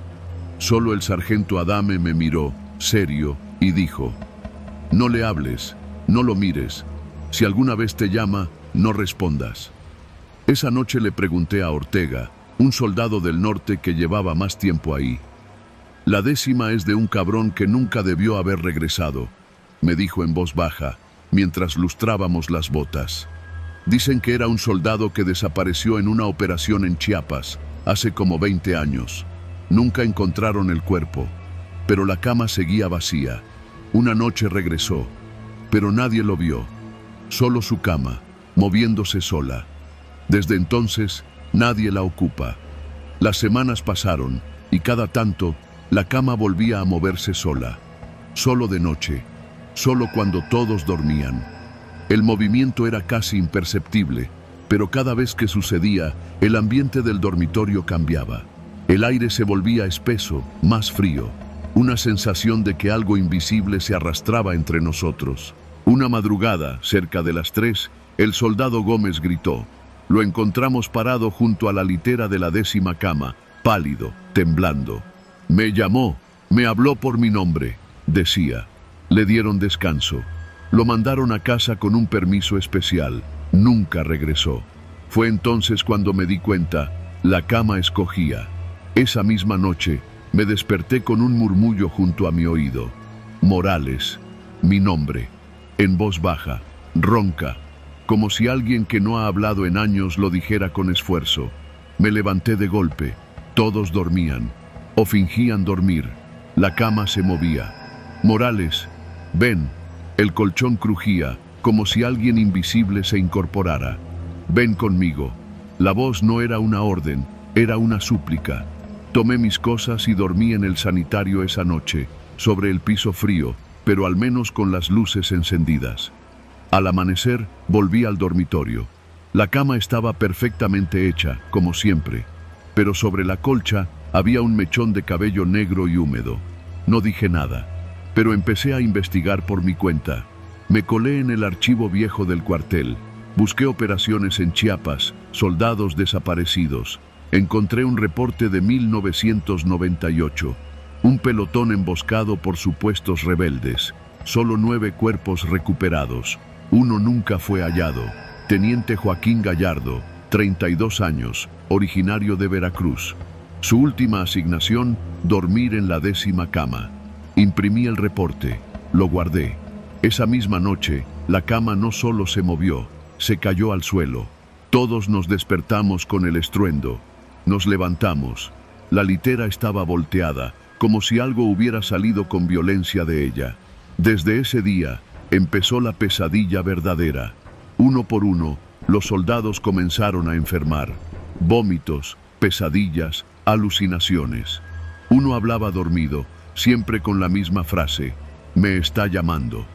Solo el sargento Adame me miró, serio, y dijo: «No le hables, no lo mires. Si alguna vez te llama, no respondas». Esa noche le pregunté a Ortega, un soldado del norte que llevaba más tiempo ahí. «La 10ª es de un cabrón que nunca debió haber regresado», me dijo en voz baja, mientras lustrábamos las botas. «Dicen que era un soldado que desapareció en una operación en Chiapas, hace como 20 años. Nunca encontraron el cuerpo, pero la cama seguía vacía. Una noche regresó, pero nadie lo vio. Solo su cama, moviéndose sola. Desde entonces, nadie la ocupa. Las semanas pasaron, y cada tanto, la cama volvía a moverse sola. Solo de noche, solo cuando todos dormían. El movimiento era casi imperceptible, pero cada vez que sucedía, el ambiente del dormitorio cambiaba. El aire se volvía espeso, más frío. Una sensación de que algo invisible se arrastraba entre nosotros. Una madrugada, cerca de las 3, el soldado Gómez gritó. Lo encontramos parado junto a la litera de la 10ª cama, pálido, temblando. Me llamó, Me habló por mi nombre, decía. Le dieron descanso. Lo mandaron a casa con un permiso especial. Nunca regresó. Fue entonces cuando me di cuenta, la cama escogía. Esa misma noche, me desperté con un murmullo junto a mi oído. Morales, mi nombre, en voz baja, ronca, como si alguien que no ha hablado en años lo dijera con esfuerzo. Me levanté de golpe. Todos dormían, o fingían dormir. La cama se movía. Morales, ven. El colchón crujía, como si alguien invisible se incorporara. Ven conmigo. La voz no era una orden, era una súplica. Tomé mis cosas y dormí en el sanitario esa noche, sobre el piso frío, pero al menos con las luces encendidas. Al amanecer, volví al dormitorio. La cama estaba perfectamente hecha, como siempre, pero sobre la colcha había un mechón de cabello negro y húmedo. No dije nada, pero empecé a investigar por mi cuenta. Me colé en el archivo viejo del cuartel. Busqué operaciones en Chiapas, soldados desaparecidos. Encontré un reporte de 1998. Un pelotón emboscado por supuestos rebeldes. Solo 9 cuerpos recuperados. Uno nunca fue hallado. Teniente Joaquín Gallardo, 32 años, originario de Veracruz. Su última asignación, dormir en la 10ª cama. Imprimí el reporte, lo guardé. Esa misma noche, la cama no solo se movió, se cayó al suelo. Todos nos despertamos con el estruendo. Nos levantamos. La litera estaba volteada, como si algo hubiera salido con violencia de ella. Desde ese día, empezó la pesadilla verdadera. Uno por uno, los soldados comenzaron a enfermar. Vómitos, pesadillas, alucinaciones. Uno hablaba dormido, siempre con la misma frase: me está llamando.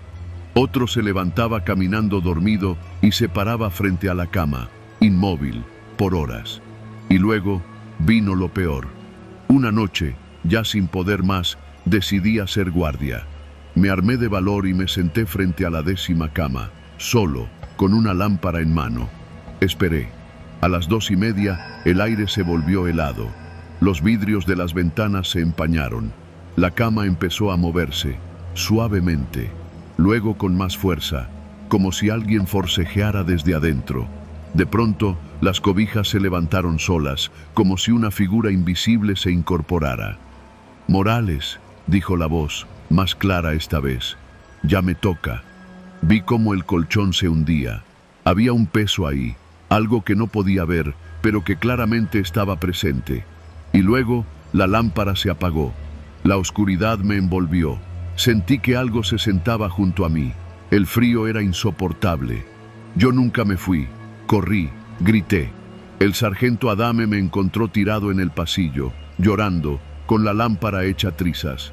Otro se levantaba caminando dormido y se paraba frente a la cama, inmóvil, por horas. Y luego vino lo peor. Una noche, ya sin poder más, decidí hacer guardia. Me armé de valor y me senté frente a la 10ª cama, solo, con una lámpara en mano. Esperé. A las 2:30, el aire se volvió helado. Los vidrios de las ventanas se empañaron. La cama empezó a moverse, suavemente, luego con más fuerza, como si alguien forcejeara desde adentro. De pronto, las cobijas se levantaron solas, como si una figura invisible se incorporara. Morales, dijo la voz, más clara esta vez. Ya me toca. Vi cómo el colchón se hundía. Había un peso ahí, algo que no podía ver, pero que claramente estaba presente. Y luego, la lámpara se apagó. La oscuridad me envolvió. Sentí que algo se sentaba junto a mí. El frío era insoportable. Yo nunca me fui. Corrí, grité. El sargento Adame me encontró tirado en el pasillo, llorando, con la lámpara hecha trizas.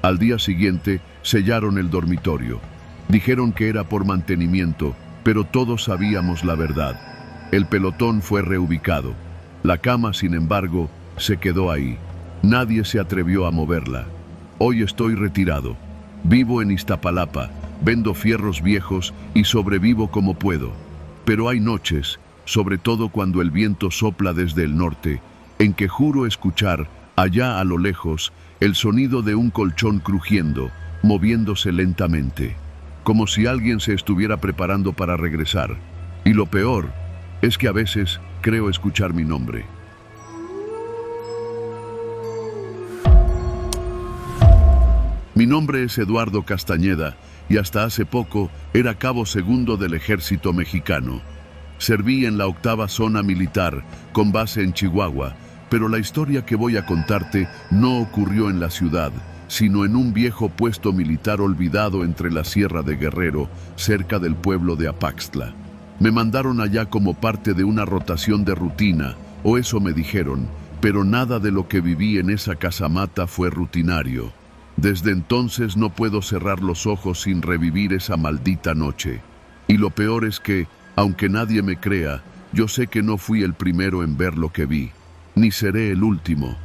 Al día siguiente, sellaron el dormitorio. Dijeron que era por mantenimiento, pero todos sabíamos la verdad. El pelotón fue reubicado. La cama, sin embargo, se quedó ahí. Nadie se atrevió a moverla. Hoy estoy retirado. Vivo en Iztapalapa, vendo fierros viejos y sobrevivo como puedo. Pero hay noches, sobre todo cuando el viento sopla desde el norte, en que juro escuchar, allá a lo lejos, el sonido de un colchón crujiendo, moviéndose lentamente, como si alguien se estuviera preparando para regresar. Y lo peor es que a veces creo escuchar mi nombre. Mi nombre es Eduardo Castañeda y hasta hace poco era cabo segundo del ejército mexicano. Serví en la 8ª zona militar, con base en Chihuahua, pero la historia que voy a contarte no ocurrió en la ciudad, sino en un viejo puesto militar olvidado entre la Sierra de Guerrero, cerca del pueblo de Apaxtla. Me mandaron allá como parte de una rotación de rutina, o eso me dijeron, pero nada de lo que viví en esa casamata fue rutinario. Desde entonces no puedo cerrar los ojos sin revivir esa maldita noche. Y lo peor es que, aunque nadie me crea, yo sé que no fui el primero en ver lo que vi, ni seré el último.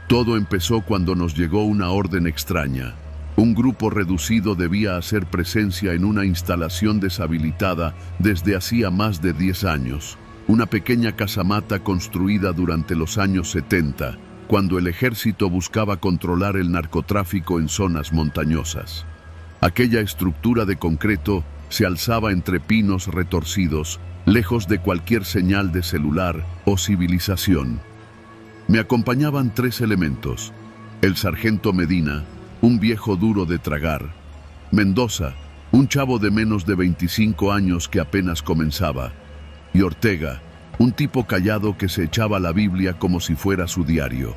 Todo empezó cuando nos llegó una orden extraña. Un grupo reducido debía hacer presencia en una instalación deshabilitada desde hacía más de 10 años. Una pequeña casamata construida durante los años 70, cuando el ejército buscaba controlar el narcotráfico en zonas montañosas. Aquella estructura de concreto se alzaba entre pinos retorcidos, lejos de cualquier señal de celular o civilización. Me acompañaban 3 elementos: el sargento Medina, un viejo duro de tragar; Mendoza, un chavo de menos de 25 años que apenas comenzaba; y Ortega, un tipo callado que se echaba la Biblia como si fuera su diario.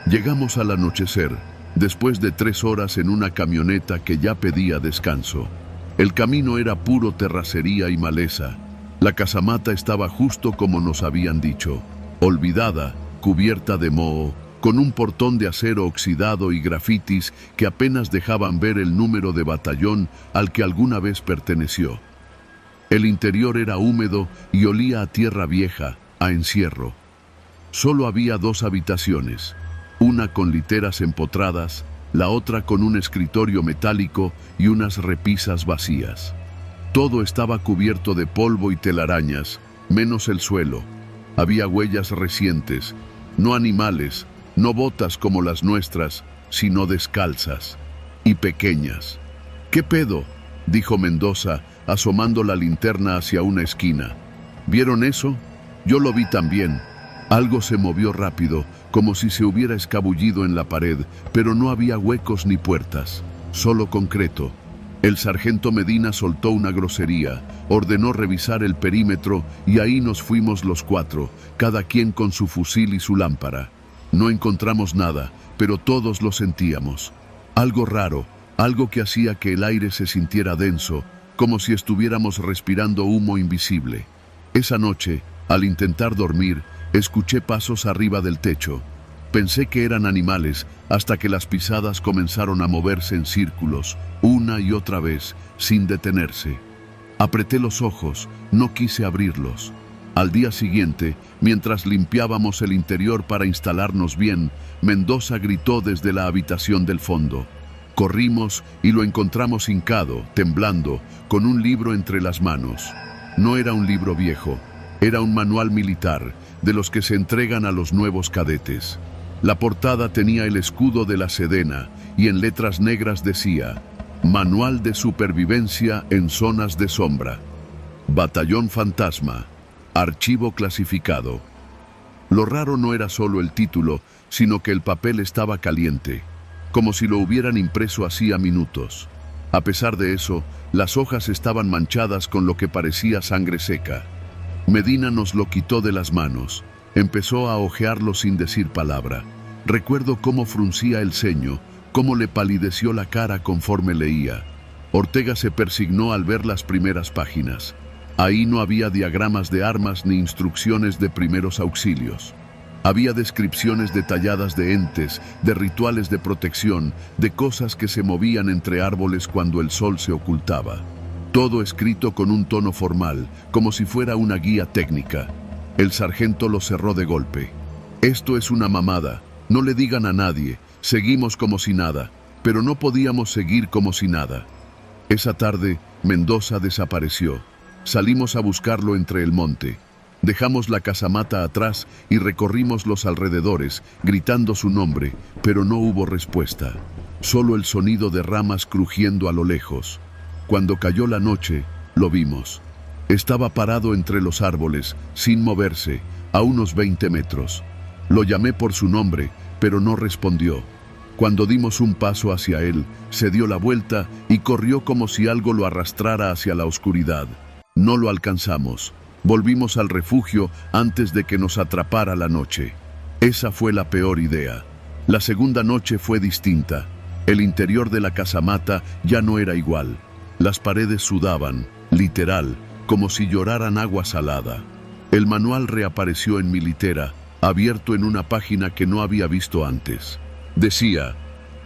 Llegamos al anochecer, después de 3 horas en una camioneta que ya pedía descanso. El camino era puro terracería y maleza. La casamata estaba justo como nos habían dicho, olvidada, cubierta de moho, con un portón de acero oxidado y grafitis que apenas dejaban ver el número de batallón al que alguna vez perteneció. El interior era húmedo y olía a tierra vieja, a encierro. Solo había 2 habitaciones, una con literas empotradas, la otra con un escritorio metálico y unas repisas vacías. Todo estaba cubierto de polvo y telarañas, menos el suelo. Había huellas recientes, no animales, no botas como las nuestras, sino descalzas y pequeñas. ¿Qué pedo?, dijo Mendoza, asomando la linterna hacia una esquina. ¿Vieron eso? Yo lo vi también. Algo se movió rápido, como si se hubiera escabullido en la pared, pero no había huecos ni puertas, solo concreto. El sargento Medina soltó una grosería, ordenó revisar el perímetro y ahí nos fuimos los 4, cada quien con su fusil y su lámpara. No encontramos nada, pero todos lo sentíamos. Algo raro, algo que hacía que el aire se sintiera denso, como si estuviéramos respirando humo invisible. Esa noche, al intentar dormir, escuché pasos arriba del techo. Pensé que eran animales hasta que las pisadas comenzaron a moverse en círculos, una y otra vez, sin detenerse. Apreté los ojos, no quise abrirlos. Al día siguiente, mientras limpiábamos el interior para instalarnos bien, Mendoza gritó desde la habitación del fondo. Corrimos y lo encontramos hincado, temblando, con un libro entre las manos. No era un libro viejo, era un manual militar, de los que se entregan a los nuevos cadetes. La portada tenía el escudo de la Sedena y en letras negras decía: Manual de supervivencia en zonas de sombra. Batallón Fantasma. Archivo clasificado. Lo raro no era solo el título, sino que el papel estaba caliente, como si lo hubieran impreso hacía minutos. A pesar de eso, las hojas estaban manchadas con lo que parecía sangre seca. Medina nos lo quitó de las manos. Empezó a hojearlo sin decir palabra. Recuerdo cómo fruncía el ceño, cómo le palideció la cara conforme leía. Ortega se persignó al ver las primeras páginas. Ahí no había diagramas de armas ni instrucciones de primeros auxilios. Había descripciones detalladas de entes, de rituales de protección, de cosas que se movían entre árboles cuando el sol se ocultaba. Todo escrito con un tono formal, como si fuera una guía técnica. El sargento lo cerró de golpe. Esto es una mamada, no le digan a nadie, seguimos como si nada, pero no podíamos seguir como si nada. Esa tarde, Mendoza desapareció. Salimos a buscarlo entre el monte. Dejamos la casamata atrás y recorrimos los alrededores, gritando su nombre, pero no hubo respuesta. Solo el sonido de ramas crujiendo a lo lejos. Cuando cayó la noche, lo vimos. Estaba parado entre los árboles, sin moverse, a unos 20 metros. Lo llamé por su nombre, pero no respondió. Cuando dimos un paso hacia él, se dio la vuelta y corrió como si algo lo arrastrara hacia la oscuridad. No lo alcanzamos. Volvimos al refugio antes de que nos atrapara la noche. Esa fue la peor idea. La segunda noche fue distinta. El interior de la casamata ya no era igual. Las paredes sudaban, literal, como si lloraran agua salada. El manual reapareció en mi litera, abierto en una página que no había visto antes. Decía: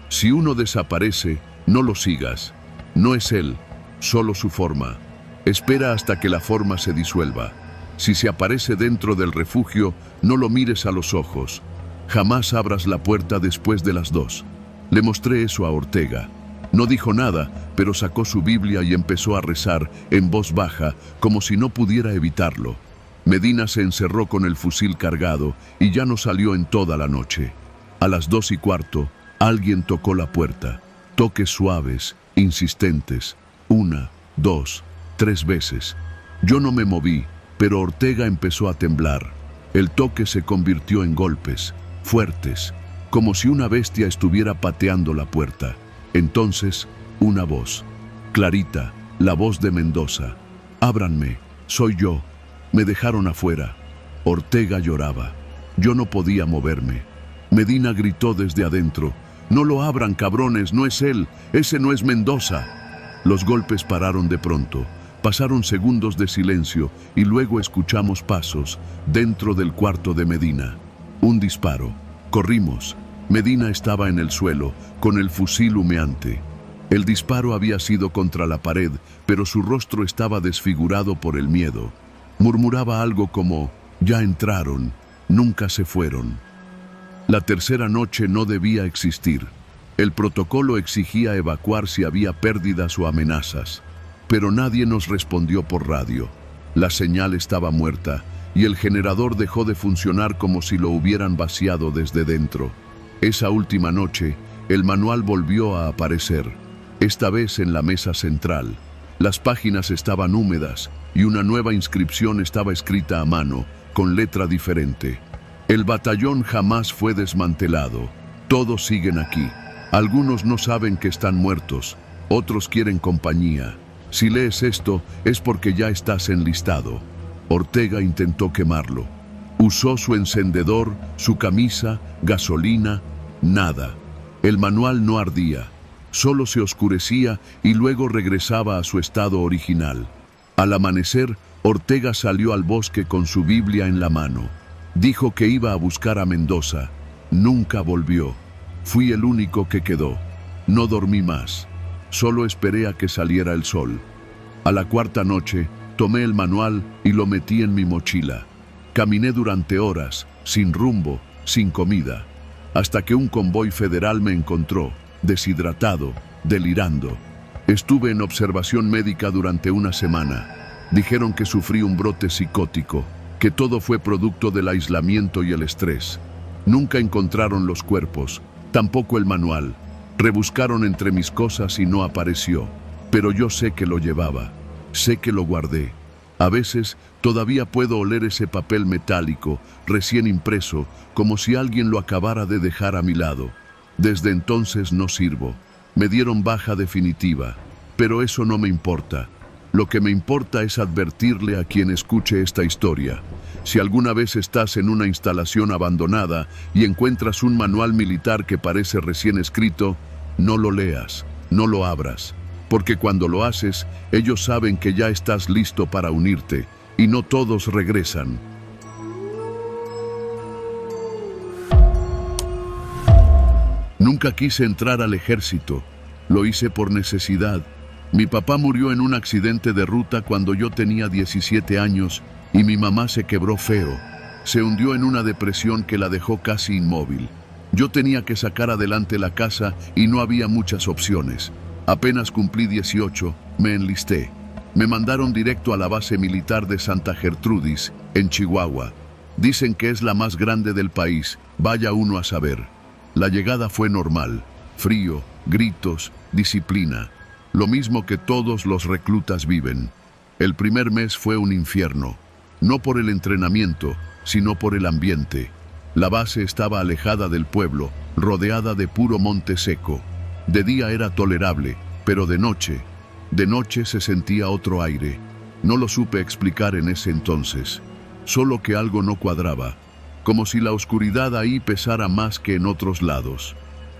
si uno desaparece, no lo sigas. No es él, solo su forma. Espera hasta que la forma se disuelva. Si se aparece dentro del refugio, no lo mires a los ojos. Jamás abras la puerta después de las 2. Le mostré eso a Ortega. No dijo nada, pero sacó su Biblia y empezó a rezar en voz baja, como si no pudiera evitarlo. Medina se encerró con el fusil cargado y ya no salió en toda la noche. A las 2:15, alguien tocó la puerta. Toques suaves, insistentes. 1, 2, 3 veces. Yo no me moví, pero Ortega empezó a temblar. El toque se convirtió en golpes, fuertes, como si una bestia estuviera pateando la puerta. Entonces, una voz, clarita, la voz de Mendoza. «Ábranme, soy yo». Me dejaron afuera. Ortega lloraba. Yo no podía moverme. Medina gritó desde adentro: «No lo abran, cabrones, no es él, ese no es Mendoza». Los golpes pararon de pronto. Pasaron segundos de silencio y luego escuchamos pasos dentro del cuarto de Medina. Un disparo. Corrimos. Medina estaba en el suelo, con el fusil humeante. El disparo había sido contra la pared, pero su rostro estaba desfigurado por el miedo. Murmuraba algo como: «Ya entraron, nunca se fueron». La tercera noche no debía existir. El protocolo exigía evacuar si había pérdidas o amenazas, pero nadie nos respondió por radio. La señal estaba muerta y el generador dejó de funcionar como si lo hubieran vaciado desde dentro. Esa última noche, el manual volvió a aparecer, esta vez en la mesa central. Las páginas estaban húmedas y una nueva inscripción estaba escrita a mano, con letra diferente. El batallón jamás fue desmantelado. Todos siguen aquí. Algunos no saben que están muertos, otros quieren compañía. Si lees esto, es porque ya estás enlistado. Ortega intentó quemarlo. Usó su encendedor, su camisa, gasolina, nada. El manual no ardía, solo se oscurecía y luego regresaba a su estado original. Al amanecer, Ortega salió al bosque con su Biblia en la mano. Dijo que iba a buscar a Mendoza. Nunca volvió. Fui el único que quedó. No dormí más. Solo esperé a que saliera el sol. A la cuarta noche, tomé el manual y lo metí en mi mochila. Caminé durante horas, sin rumbo, sin comida, hasta que un convoy federal me encontró, deshidratado, delirando. Estuve en observación médica durante una semana. Dijeron que sufrí un brote psicótico, que todo fue producto del aislamiento y el estrés. Nunca encontraron los cuerpos, tampoco el manual. Rebuscaron entre mis cosas y no apareció, pero yo sé que lo llevaba, sé que lo guardé. A veces todavía puedo oler ese papel metálico, recién impreso, como si alguien lo acabara de dejar a mi lado. Desde entonces no sirvo. Me dieron baja definitiva, pero eso no me importa. Lo que me importa es advertirle a quien escuche esta historia. Si alguna vez estás en una instalación abandonada y encuentras un manual militar que parece recién escrito, no lo leas, no lo abras, porque cuando lo haces, ellos saben que ya estás listo para unirte, y no todos regresan. Nunca quise entrar al ejército, lo hice por necesidad. Mi papá murió en un accidente de ruta cuando yo tenía 17 años y mi mamá se quebró feo. Se hundió en una depresión que la dejó casi inmóvil. Yo tenía que sacar adelante la casa y no había muchas opciones. Apenas cumplí 18, me enlisté. Me mandaron directo a la base militar de Santa Gertrudis, en Chihuahua. Dicen que es la más grande del país, vaya uno a saber. La llegada fue normal, frío, gritos, disciplina. Lo mismo que todos los reclutas viven. El primer mes fue un infierno, no por el entrenamiento, sino por el ambiente. La base estaba alejada del pueblo, rodeada de puro monte seco. De día era tolerable, pero de noche se sentía otro aire. No lo supe explicar en ese entonces, solo que algo no cuadraba, como si la oscuridad ahí pesara más que en otros lados.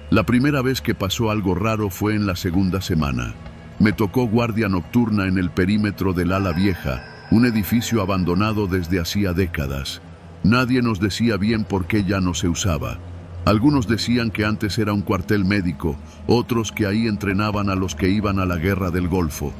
La primera vez que pasó algo raro fue en la segunda semana. Me tocó guardia nocturna en el perímetro del Ala Vieja, un edificio abandonado desde hacía décadas. Nadie nos decía bien por qué ya no se usaba. Algunos decían que antes era un cuartel médico, otros que ahí entrenaban a los que iban a la guerra del Golfo.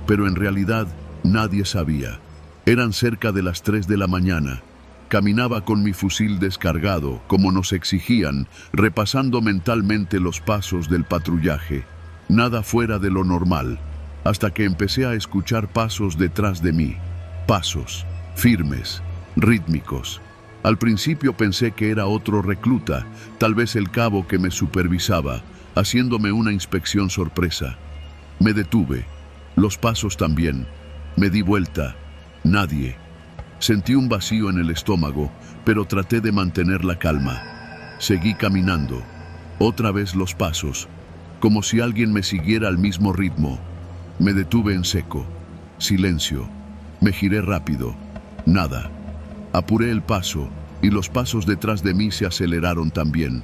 Pero en realidad nadie sabía. Eran cerca de las 3 de la mañana. Caminaba con mi fusil descargado, como nos exigían, repasando mentalmente los pasos del patrullaje. Nada fuera de lo normal, hasta que empecé a escuchar pasos detrás de mí. Pasos, firmes, rítmicos. Al principio pensé que era otro recluta, tal vez el cabo que me supervisaba, haciéndome una inspección sorpresa. Me detuve, los pasos también. Me di vuelta, nadie. Sentí un vacío en el estómago, pero traté de mantener la calma. Seguí caminando, otra vez los pasos, como si alguien me siguiera al mismo ritmo. Me detuve en seco, silencio. Me giré rápido, nada. Apuré el paso y los pasos detrás de mí se aceleraron también.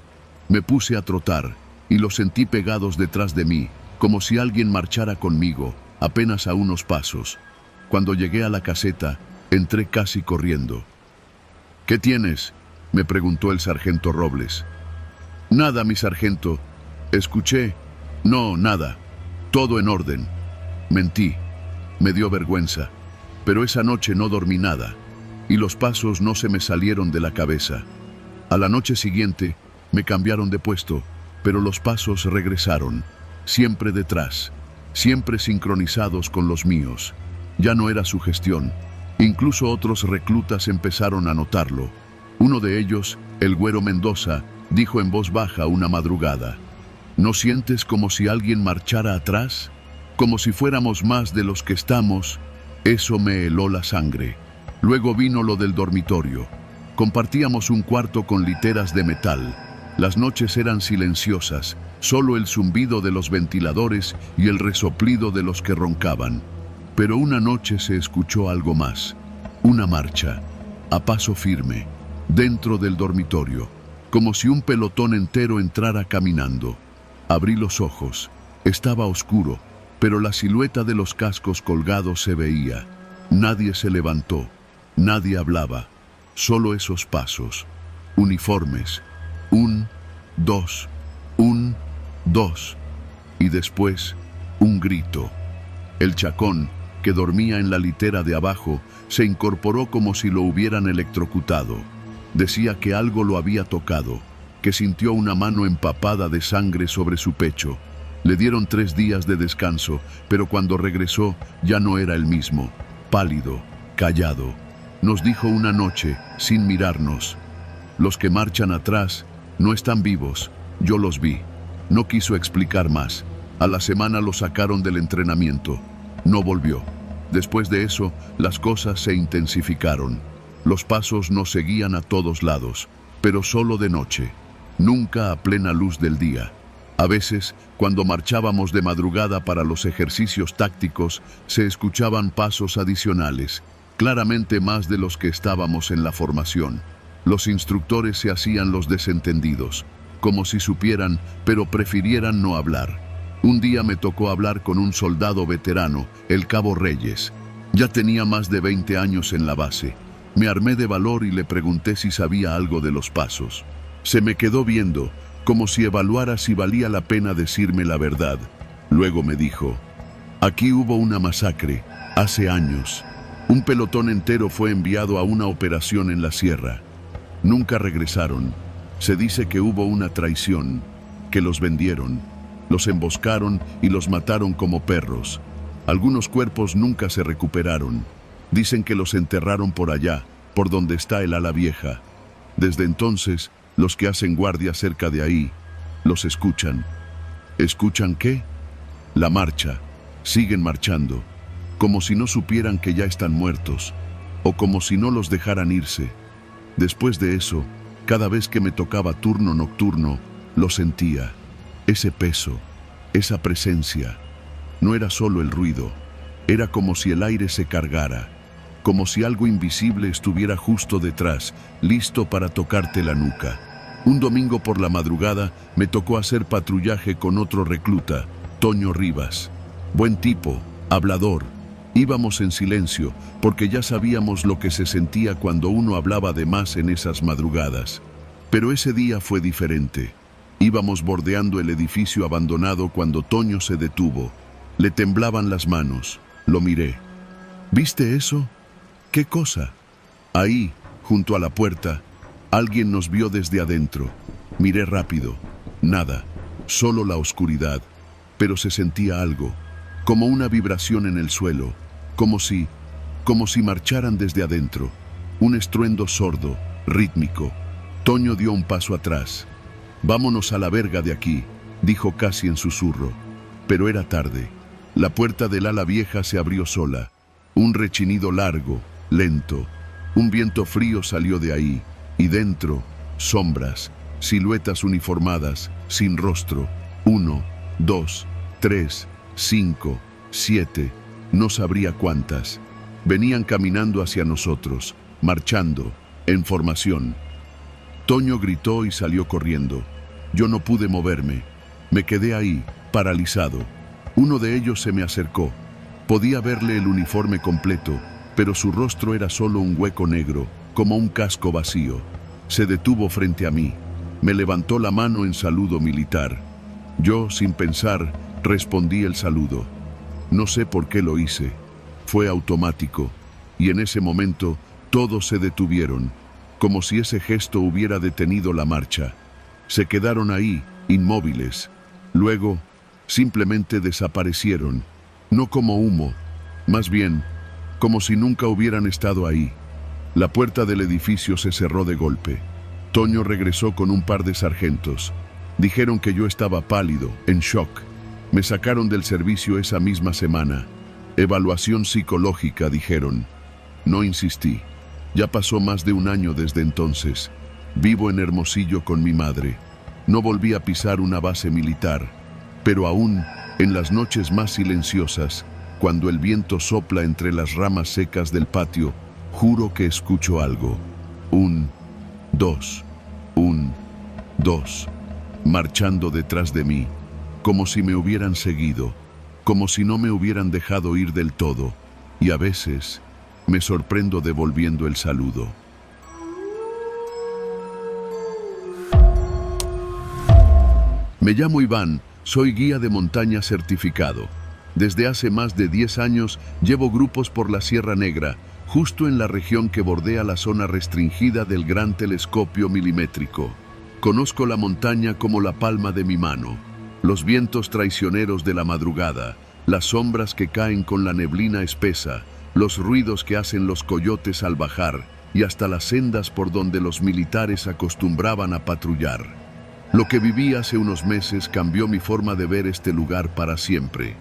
Me puse a trotar y los sentí pegados detrás de mí, como si alguien marchara conmigo, apenas a unos pasos. Cuando llegué a la caseta, entré casi corriendo. «¿Qué tienes?», me preguntó el sargento Robles. «Nada, mi sargento». Escuché. «No, nada. Todo en orden». Mentí. Me dio vergüenza. Pero esa noche no dormí nada, y los pasos no se me salieron de la cabeza. A la noche siguiente, me cambiaron de puesto, pero los pasos regresaron, siempre detrás, siempre sincronizados con los míos. Ya no era sugestión. Incluso otros reclutas empezaron a notarlo. Uno de ellos, el Güero Mendoza, dijo en voz baja una madrugada: «¿No sientes como si alguien marchara atrás? Como si fuéramos más de los que estamos». Eso me heló la sangre. Luego vino lo del dormitorio. Compartíamos un cuarto con literas de metal. Las noches eran silenciosas, solo el zumbido de los ventiladores y el resoplido de los que roncaban. Pero una noche se escuchó algo más. Una marcha, a paso firme, dentro del dormitorio, como si un pelotón entero entrara caminando. Abrí los ojos. Estaba oscuro, pero la silueta de los cascos colgados se veía. Nadie se levantó, nadie hablaba, solo esos pasos, uniformes, 1, 2, 1, 2, y después un grito. El chacón, que dormía en la litera de abajo, se incorporó como si lo hubieran electrocutado. Decía que algo lo había tocado, que sintió una mano empapada de sangre sobre su pecho. Le dieron 3 días de descanso, pero cuando regresó ya no era el mismo, pálido, callado. Nos dijo una noche, sin mirarnos: «Los que marchan atrás no están vivos, yo los vi». No quiso explicar más. A la semana lo sacaron del entrenamiento. No volvió. Después de eso, las cosas se intensificaron. Los pasos nos seguían a todos lados, pero solo de noche, nunca a plena luz del día. A veces, cuando marchábamos de madrugada para los ejercicios tácticos, se escuchaban pasos adicionales, claramente más de los que estábamos en la formación. Los instructores se hacían los desentendidos, como si supieran, pero prefirieran no hablar. Un día me tocó hablar con un soldado veterano, el cabo Reyes. Ya tenía más de 20 años en la base. Me armé de valor y le pregunté si sabía algo de los pasos. Se me quedó viendo, como si evaluara si valía la pena decirme la verdad. Luego me dijo: «Aquí hubo una masacre, hace años. Un pelotón entero fue enviado a una operación en la sierra. Nunca regresaron. Se dice que hubo una traición, que los vendieron, los emboscaron y los mataron como perros. Algunos cuerpos nunca se recuperaron. Dicen que los enterraron por allá, por donde está el ala vieja. Desde entonces, los que hacen guardia cerca de ahí, los escuchan». ¿Escuchan qué? La marcha. Siguen marchando, como si no supieran que ya están muertos, o como si no los dejaran irse. Después de eso, cada vez que me tocaba turno nocturno, lo sentía. Ese peso, esa presencia. No era solo el ruido, era como si el aire se cargara, como si algo invisible estuviera justo detrás, listo para tocarte la nuca. Un domingo por la madrugada me tocó hacer patrullaje con otro recluta, Toño Rivas. Buen tipo, hablador. Íbamos en silencio, porque ya sabíamos lo que se sentía cuando uno hablaba de más en esas madrugadas. Pero ese día fue diferente. Íbamos bordeando el edificio abandonado cuando Toño se detuvo. Le temblaban las manos. Lo miré. ¿Viste eso? ¿Qué cosa? Ahí, junto a la puerta, alguien nos vio desde adentro. Miré rápido. Nada, solo la oscuridad. Pero se sentía algo, como una vibración en el suelo, como si marcharan desde adentro. Un estruendo sordo, rítmico. Toño dio un paso atrás. «Vámonos a la verga de aquí», dijo casi en susurro. Pero era tarde. La puerta del ala vieja se abrió sola. Un rechinido largo, lento. Un viento frío salió de ahí, y dentro, sombras, siluetas uniformadas, sin rostro. 1, 2, 3, 5, 7, no sabría cuántas. Venían caminando hacia nosotros, marchando, en formación. Toño gritó y salió corriendo. Yo no pude moverme. Me quedé ahí, paralizado. Uno de ellos se me acercó. Podía verle el uniforme completo, pero su rostro era solo un hueco negro, como un casco vacío. Se detuvo frente a mí. Me levantó la mano en saludo militar. Yo, sin pensar, respondí el saludo. No sé por qué lo hice. Fue automático, y en ese momento todos se detuvieron, como si ese gesto hubiera detenido la marcha. Se quedaron ahí, inmóviles. Luego, simplemente desaparecieron, no como humo, más bien, como si nunca hubieran estado ahí. La puerta del edificio se cerró de golpe. Toño regresó con un par de sargentos. Dijeron que yo estaba pálido, en shock. Me sacaron del servicio esa misma semana. Evaluación psicológica, dijeron. No insistí. Ya pasó más de un año desde entonces. Vivo en Hermosillo con mi madre. No volví a pisar una base militar, pero aún, en las noches más silenciosas, cuando el viento sopla entre las ramas secas del patio, juro que escucho algo. 1, 2, 1, 2, marchando detrás de mí, como si me hubieran seguido, como si no me hubieran dejado ir del todo, y a veces me sorprendo devolviendo el saludo. Me llamo Iván, soy guía de montaña certificado. Desde hace más de 10 años llevo grupos por la Sierra Negra, justo en la región que bordea la zona restringida del Gran Telescopio Milimétrico. Conozco la montaña como la palma de mi mano. Los vientos traicioneros de la madrugada, las sombras que caen con la neblina espesa, los ruidos que hacen los coyotes al bajar y hasta las sendas por donde los militares acostumbraban a patrullar. Lo que viví hace unos meses cambió mi forma de ver este lugar para siempre.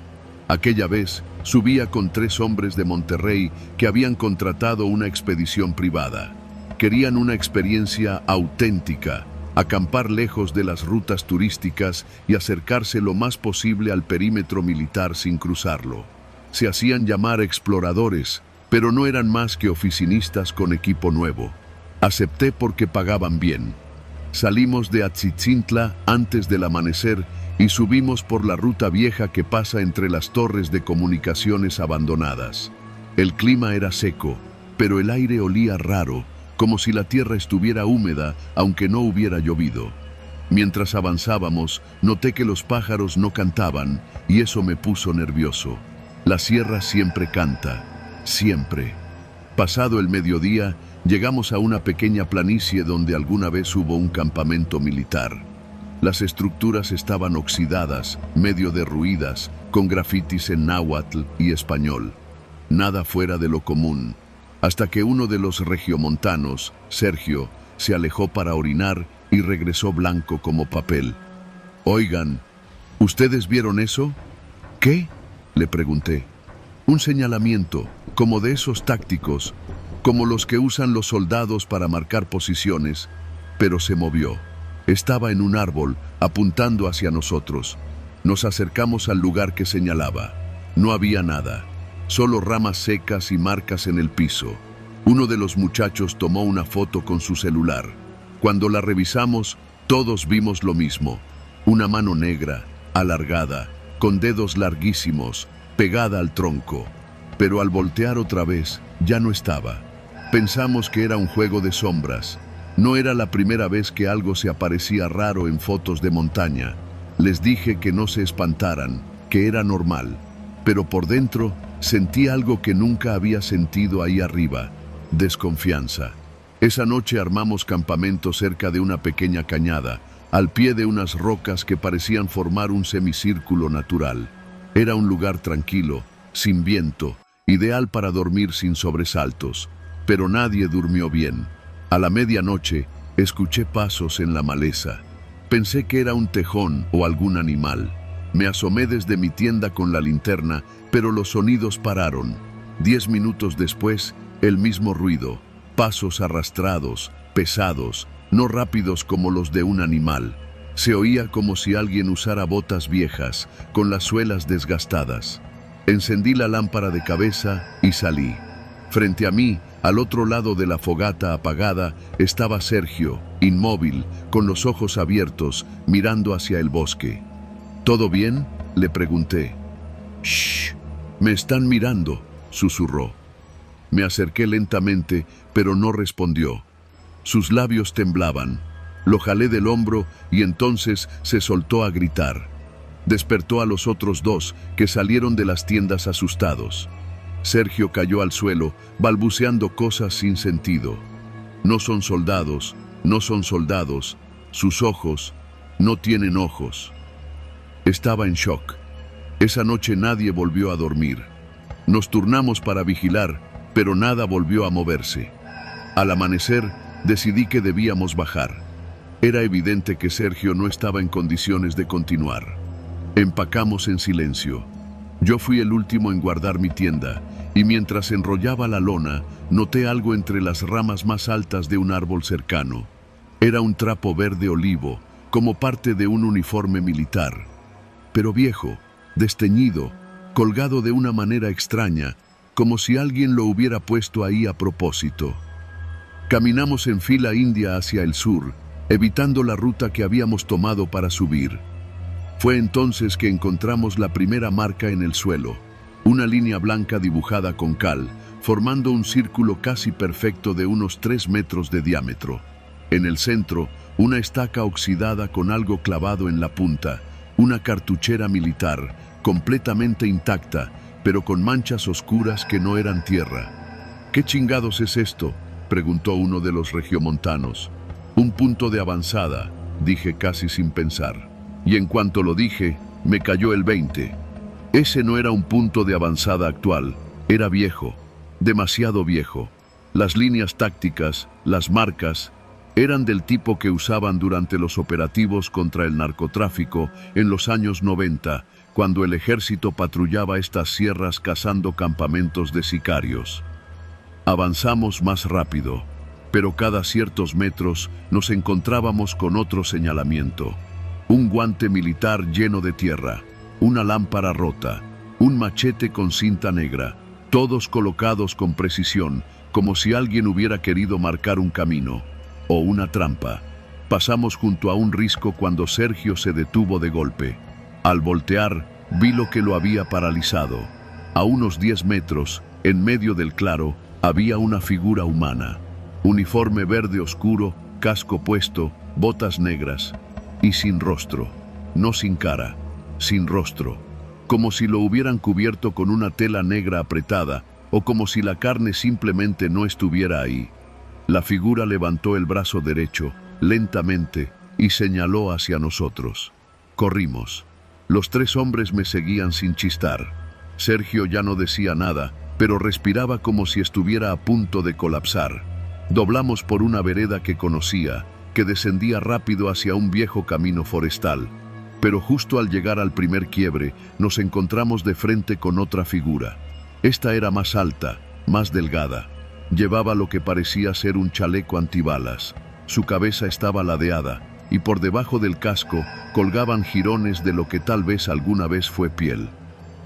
Aquella vez subía con 3 hombres de Monterrey que habían contratado una expedición privada. Querían una experiencia auténtica, acampar lejos de las rutas turísticas y acercarse lo más posible al perímetro militar sin cruzarlo. Se hacían llamar exploradores, pero no eran más que oficinistas con equipo nuevo. Acepté porque pagaban bien. Salimos de Atzitzintla antes del amanecer y subimos por la ruta vieja que pasa entre las torres de comunicaciones abandonadas. El clima era seco, pero el aire olía raro, como si la tierra estuviera húmeda aunque no hubiera llovido. Mientras avanzábamos, noté que los pájaros no cantaban y eso me puso nervioso. La sierra siempre canta, siempre. Pasado el mediodía, llegamos a una pequeña planicie donde alguna vez hubo un campamento militar. Las estructuras estaban oxidadas, medio derruidas, con grafitis en náhuatl y español. Nada fuera de lo común, hasta que uno de los regiomontanos, Sergio, se alejó para orinar y regresó blanco como papel. «Oigan, ¿ustedes vieron eso?» «¿Qué?», le pregunté. «Un señalamiento, como de esos tácticos, como los que usan los soldados para marcar posiciones», pero se movió. Estaba en un árbol, apuntando hacia nosotros. Nos acercamos al lugar que señalaba. No había nada, solo ramas secas y marcas en el piso. Uno de los muchachos tomó una foto con su celular. Cuando la revisamos, todos vimos lo mismo. Una mano negra, alargada, con dedos larguísimos, pegada al tronco. Pero al voltear otra vez, ya no estaba. Pensamos que era un juego de sombras. No era la primera vez que algo se aparecía raro en fotos de montaña. Les dije que no se espantaran, que era normal. Pero por dentro sentí algo que nunca había sentido ahí arriba: desconfianza. Esa noche armamos campamento cerca de una pequeña cañada, al pie de unas rocas que parecían formar un semicírculo natural. Era un lugar tranquilo, sin viento, ideal para dormir sin sobresaltos. pero nadie durmió bien. A la medianoche, escuché pasos en la maleza. Pensé que era un tejón o algún animal. Me asomé desde mi tienda con la linterna, pero los sonidos pararon. 10 minutos después, el mismo ruido. Pasos arrastrados, pesados, no rápidos como los de un animal. Se oía como si alguien usara botas viejas, con las suelas desgastadas. Encendí la lámpara de cabeza y salí. Frente a mí, al otro lado de la fogata apagada, estaba Sergio, inmóvil, con los ojos abiertos, mirando hacia el bosque. ¿Todo bien?, le pregunté. «Shh, me están mirando», susurró. Me acerqué lentamente, pero no respondió. Sus labios temblaban. Lo jalé del hombro y entonces se soltó a gritar. Despertó a los otros dos, que salieron de las tiendas asustados. Sergio cayó al suelo, balbuceando cosas sin sentido. No son soldados, no son soldados. Sus ojos no tienen ojos. Estaba en shock. Esa noche nadie volvió a dormir. Nos turnamos para vigilar, pero nada volvió a moverse. Al amanecer, decidí que debíamos bajar. Era evidente que Sergio no estaba en condiciones de continuar. Empacamos en silencio. Yo fui el último en guardar mi tienda, y mientras enrollaba la lona, noté algo entre las ramas más altas de un árbol cercano. Era un trapo verde olivo, como parte de un uniforme militar. Pero viejo, desteñido, colgado de una manera extraña, como si alguien lo hubiera puesto ahí a propósito. Caminamos en fila india hacia el sur, evitando la ruta que habíamos tomado para subir. Fue entonces que encontramos la primera marca en el suelo, una línea blanca dibujada con cal, formando un círculo casi perfecto de unos 3 metros de diámetro. En el centro, una estaca oxidada con algo clavado en la punta, una cartuchera militar, completamente intacta, pero con manchas oscuras que no eran tierra. «¿Qué chingados es esto?», preguntó uno de los regiomontanos. «Un punto de avanzada», dije casi sin pensar. Y en cuanto lo dije, me cayó el 20. Ese no era un punto de avanzada actual, era viejo, demasiado viejo. Las líneas tácticas, las marcas, eran del tipo que usaban durante los operativos contra el narcotráfico en los años 90, cuando el ejército patrullaba estas sierras cazando campamentos de sicarios. Avanzamos más rápido, pero cada ciertos metros nos encontrábamos con otro señalamiento. Un guante militar lleno de tierra, una lámpara rota, un machete con cinta negra, todos colocados con precisión, como si alguien hubiera querido marcar un camino o una trampa. Pasamos junto a un risco cuando Sergio se detuvo de golpe. Al voltear, vi lo que lo había paralizado. A unos 10 metros, en medio del claro, había una figura humana. Uniforme verde oscuro, casco puesto, botas negras y sin rostro. No sin cara, sin rostro. Como si lo hubieran cubierto con una tela negra apretada o como si la carne simplemente no estuviera ahí. La figura levantó el brazo derecho, lentamente, y señaló hacia nosotros. Corrimos. Los 3 hombres me seguían sin chistar. Sergio ya no decía nada, pero respiraba como si estuviera a punto de colapsar. Doblamos por una vereda que conocía, que descendía rápido hacia un viejo camino forestal. Pero justo al llegar al primer quiebre, nos encontramos de frente con otra figura. Esta era más alta, más delgada. Llevaba lo que parecía ser un chaleco antibalas. Su cabeza estaba ladeada, y por debajo del casco colgaban jirones de lo que tal vez alguna vez fue piel.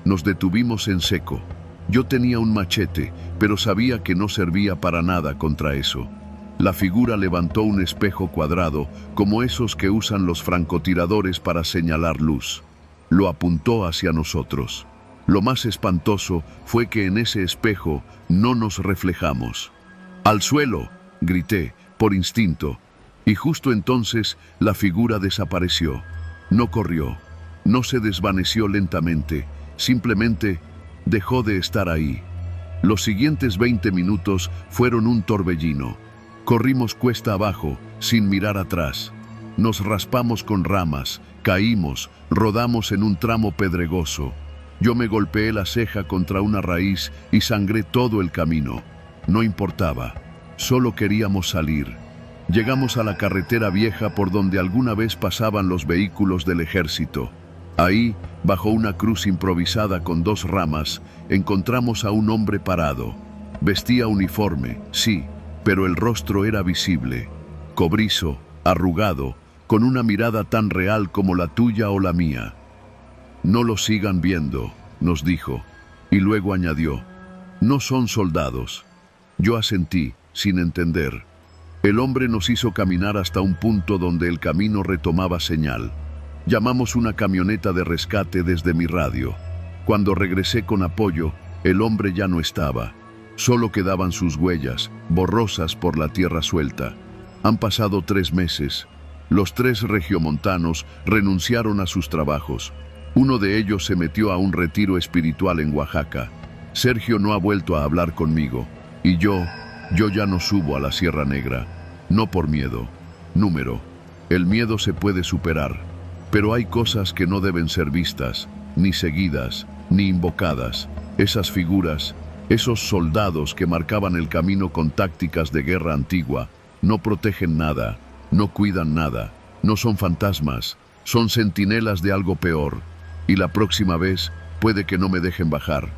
Nos detuvimos en seco. Yo tenía un machete, pero sabía que no servía para nada contra eso. La figura levantó un espejo cuadrado, como esos que usan los francotiradores para señalar luz. Lo apuntó hacia nosotros. Lo más espantoso fue que en ese espejo no nos reflejamos. «¡Al suelo!», grité, por instinto, y justo entonces la figura desapareció. No corrió, no se desvaneció lentamente, simplemente dejó de estar ahí. Los siguientes 20 minutos fueron un torbellino. Corrimos cuesta abajo, sin mirar atrás. Nos raspamos con ramas, caímos, rodamos en un tramo pedregoso. Yo me golpeé la ceja contra una raíz y sangré todo el camino. No importaba. Solo queríamos salir. Llegamos a la carretera vieja por donde alguna vez pasaban los vehículos del ejército. Ahí, bajo una cruz improvisada con 2 ramas, encontramos a un hombre parado. Vestía uniforme, sí, pero el rostro era visible, cobrizo, arrugado, con una mirada tan real como la tuya o la mía. «No lo sigan viendo», nos dijo, y luego añadió, «No son soldados». Yo asentí, sin entender. El hombre nos hizo caminar hasta un punto donde el camino retomaba señal. Llamamos una camioneta de rescate desde mi radio. Cuando regresé con apoyo, el hombre ya no estaba. Solo quedaban sus huellas, borrosas por la tierra suelta. Han pasado 3 meses. Los 3 regiomontanos renunciaron a sus trabajos. Uno de ellos se metió a un retiro espiritual en Oaxaca. Sergio no ha vuelto a hablar conmigo. Y yo ya no subo a la Sierra Negra. No por miedo. Número. El miedo se puede superar. Pero hay cosas que no deben ser vistas, ni seguidas, ni invocadas. Esas figuras, esos soldados que marcaban el camino con tácticas de guerra antigua, no protegen nada, no cuidan nada, no son fantasmas, son centinelas de algo peor. Y la próxima vez puede que no me dejen bajar.